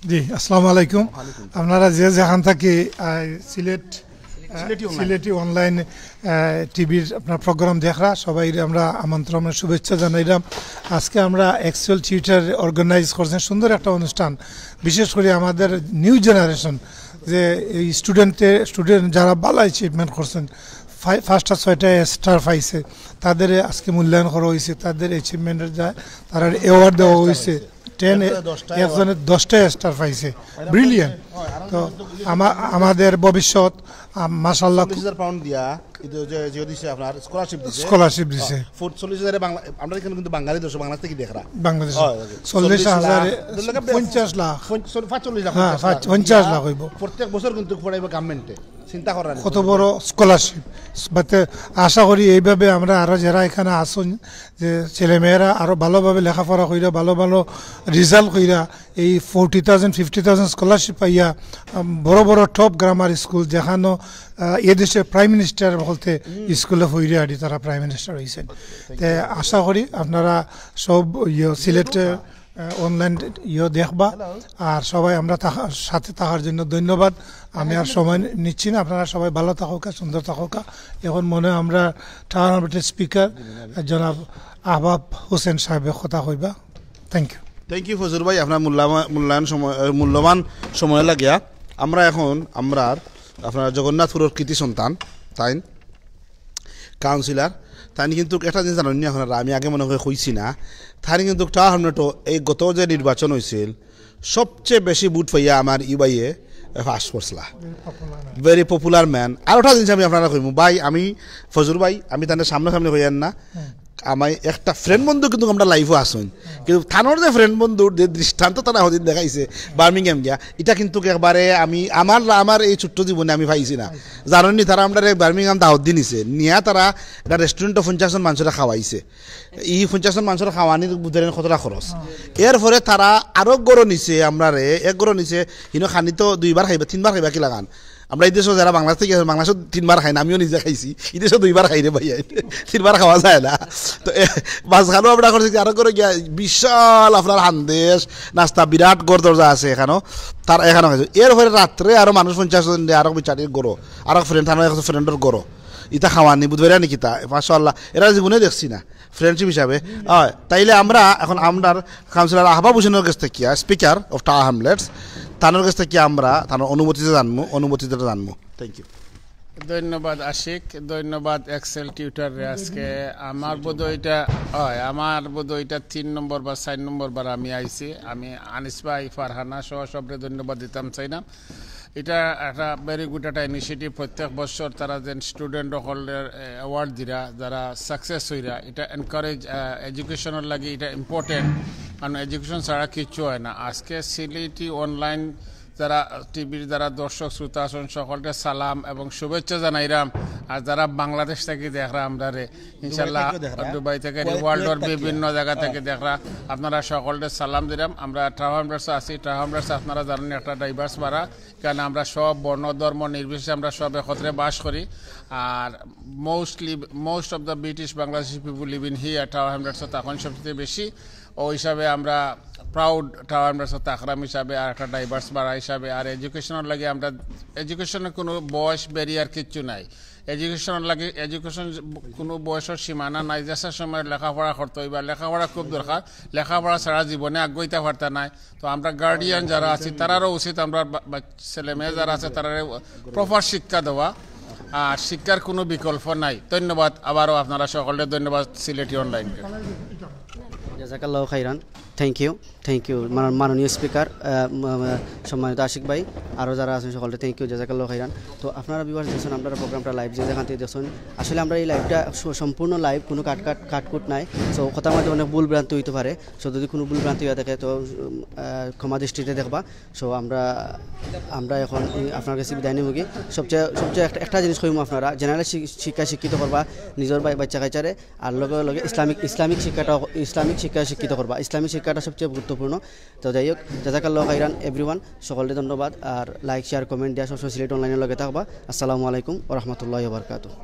জি আসসালামু আলাইকুম আপনারা যে যেখান থেকে সিলেটি অনলাইন টিভির আপনার প্রোগ্রাম দেখরা সবাই আমরা আমন্ত্রণ শুভেচ্ছা জানাইলাম আজকে আমরা অ্যাকচুয়াল টিউটার অর্গানাইজ করছেন সুন্দর একটা অনুষ্ঠান বিশেষ করে আমাদের নিউ জেনারেশন যে এই স্টুডেন্ট যারা ভালো অ্যাচিভমেন্ট করছেন ফার্স্টটা 6টা স্টার পাইছে তাদের আজকে মূল্যায়ন করা হয়েছে তাদের অ্যাচিভমেন্টের যায় তারা অ্যাওয়ার্ড দেওয়া হয়েছে 10 10টা স্টার পাইছে ব্রিলিয়ান্ট তো আমাদের ভবিষ্যৎ মাশাআল্লাহ 40,000 পাউন্ড দিয়া যে দিছে আপনার স্কলারশিপ দিছে 40,000 বাংলা আমরা এখানে কিন্তু বাঙালি দর্শক বাংলাদেশ থেকে দেখরা বাংলাদেশ 40,000 50 লাখ 45 লাখ হ্যাঁ 50 লাখ হইব প্রত্যেক বছর কিন্তু পড়াইব গভর্নমেন্টে চিন্তা করার কত বড় স্কলারশিপ বাট আশা করি এইভাবে আমরা আরো যারা এখানে আসুন যে ছেলেমেয়েরা আরো ভালোভাবে লেখাপড়া কইরা ভালো ভালো রেজাল্ট কইরা এই 40,000 50,000 স্কলারশিপ পাইয়া বড় বড় টপ গ্রামার স্কুল যেখানে এই দেশে প্রাইম মিনিস্টার বলতে স্কুলে হইরে আদি তারা প্রাইম মিনিস্টার হয়েছেন তে আশা করি আপনারা সব সিলেটে অনলাইন দেখবা আর সবাই আমরা সাথে থাকার জন্য ধন্যবাদ আমি আর সময় নিচ্ছি না আপনারা সবাই ভালো থাকুক সুন্দর থাকুক এখন মনে আমরা টাউন স্পিকার জনাব আহবাব হোসেন সাহেবের কথা কইবা থ্যাংক ইউ ফজুর ভাই আপনার মূল্যবান সময় লাগিয়া আমরা এখন আপনার জগন্নাথপুরের কৃতি সন্তান তাই কাউন্সিলর তাই কিন্তু একটা জিনিস জানেন নি আপনারা আমি আগে মনে করে কইছি না তাই কিন্তু টাউনটো এই গত যে নির্বাচন হয়েছিল সবচেয়ে বেশি বুট পাইয়া আমার ইবাইয়ে ফার্স্ট করছিলা ভেরি পপুলার ম্যান আর একটা জিনিস আমি আপনারা কইমু ভাই আমি ফজুর ভাই আমি তাদের সামনাসামনি হইয়ান না আমার একটা ফ্রেন্ড বন্ধু কিন্তু আমরা লাইভও আসুন কিন্তু থানোর যে ফ্রেন্ড বন্ধুর যে দৃষ্টান্ত তারা হদিন দেখাইছে বার্মিংহাম গিয়া এটা কিন্তু একবারে আমি আমার এই ছোট্ট জীবনে আমি পাইছি না জানেন নি তারা আমরা বার্মিংহাম দাওয়াত দিয়ে নিছে নিয়া তারা একটা রেস্টুরেন্টে 50 জন মানুষরা খাওয়াইছে এই 50 জন মানুষের খাওয়ানির বুঝলেন কতটা খরচ এরপরে তারা আরো গরো নিছে আমরা এক গরো নিছে হিনো খানি তো 2বার খাইবা 3বার খাইবা কি লাগান আমরা এই দেশে যারা বাংলাদেশ থেকে বাংলাদেশত 3বার খাই না আমিও নিজে খাইছি এই দেশে 2বার খাই রে ভাই 3বার খাওয়া যায় না তো মাঝখানেও আমরা করছি আরো করে গিয়া বিশাল আপনার হান্দেশ নাস্তা বিরাট গড় দরজা আছে এখানেও তার এখানেও খাইছে এরপরে রাত্রে আরো মানুষ 50 জন আরো চাটির গরো আরো ফ্রেন্ড থানো ফ্রেন্ডের গরো ইটা খাওয়ানি বুধবারে নাকি তা মাশাআল্লাহ এরা জীবনে দেখছি না ফ্রেন্ডশিপ হিসাবে তাইলে আমরা এখন আমার কাউন্সিলর আহবাব হোসেনের কাছ থেকে স্পিকার অফ টাওয়ার হ্যামলেটস তার কাছ থেকে আমরা তার অনুমতিতে জানবো থ্যাংক ইউ ধন্যবাদ আশিক ধন্যবাদ এক্সেল টিউটার আজকে আমার বোধহয় এটা 3 নম্বর বা 4 নম্বর বার আমি আইছি আমি আনিস ভাই ফারহানা সহ সবরে ধন্যবাদ দিতাম চাই না এটা একটা ভেরি গুড একটা ইনিশিয়েটিভ প্রত্যেক বছর তারা যেন স্টুডেন্ট সকলের অ্যাওয়ার্ড দিরা যারা সাকসেস হইরা এটা এনকারেজ এডুকেশনের লাগে এটা ইম্পর্টেন্ট কারণ এডুকেশন ছাড়া কিচ্ছু হয় না আজকে সিলেটি অনলাইন যারা টিভির যারা দর্শক শ্রোতা আছেন সকলকে সালাম এবং শুভেচ্ছা জানাইরাম আর যারা বাংলাদেশ থেকে দেখরা আমরা ইনশাল্লাহ দুবাই থেকে ওয়ার্ল্ডের বিভিন্ন জায়গা থেকে দেখরা আপনারা সকলকে সালাম দিলাম আমরা ট্রাভেলার্স আছি ট্রাভেলার্স আপনারা জানেন একটা ডাইভার্স পাড়া কারণ আমরা সব বর্ণ ধর্ম নির্বিশেষে আমরা সব একত্রে বাস করি আর most of the British Bangladeshi people live in here travellers তখন সবচেয়ে বেশি ও হিসাবে আমরা প্রাউড ট্রাভেলার্স তাকরাম হিসাবে আর একটা ডাইভার্স পাড়া হিসাবে আর এডুকেশনের লাগে আমরা এডুকেশনের কোনো বয়স ব্যারিয়ার কিচ্ছু নাই এডুকেশন কোনো বয়সের সীমানা নাই, যে সময় লেখাপড়া করতে হইবা, লেখাপড়া খুব দরকার, লেখাপড়া ছাড়া জীবনে আগাইতে পারতে নাই। তো আমরা গার্ডিয়ান যারা আছি তারারও উচিত আমরা ছেলে মেয়ে যারা আছে তারা প্রপার শিক্ষা দেওয়া, আর শিক্ষার কোনো বিকল্প নাই। ধন্যবাদ আবারও আপনারা সকলে, ধন্যবাদ সিলেটি অনলাইনকে। জাযাকাল্লাহু খাইরান, থ্যাংক ইউ মাননীয় স্পিকার সম্মানিত আশিক ভাই, আরও যারা আছেন সকলকে থ্যাংক ইউ, জাযাকাল্লাহু খাইরান। তো আপনারা ভিউয়ার্স দেখছেন আপনারা প্রোগ্রামটা লাইভ যে যেখান থেকে দেখছেন, আসলে আমরা এই লাইভটা সম্পূর্ণ লাইভ, কোনো কাটকুট নাই। সো কথার মধ্যে অনেক ভুল ভ্রান্তি হইতে পারে। সো যদি কোনো ভুল ভ্রান্তি হয়ে থাকে তো ক্ষমা দৃষ্টিতে দেখবা। সো আমরা এখন আপনার কাছে বিদায় নিব। সবচেয়ে একটা জিনিস কইম, আপনারা জেনারেল শিক্ষা শিক্ষিত করবা নিজের বাচ্চা কাচ্চারে, আর লগে লগে ইসলামিক শিক্ষা শিক্ষিত করবা। ইসলামিক শিক্ষাটা সবচেয়ে গুরুত্বপূর্ণ। তো যাই হোক, জাযাকাল্লাহু খাইরান এভরিওয়ান, সকলকে ধন্যবাদ। আর লাইক শেয়ার কমেন্ট দেওয়া সবসময় সিলেট অনলাইনের লগে থাকবা। আসসালামু আলাইকুম ওয়া রাহমাতুল্লাহি ওয়া বারাকাতুহু।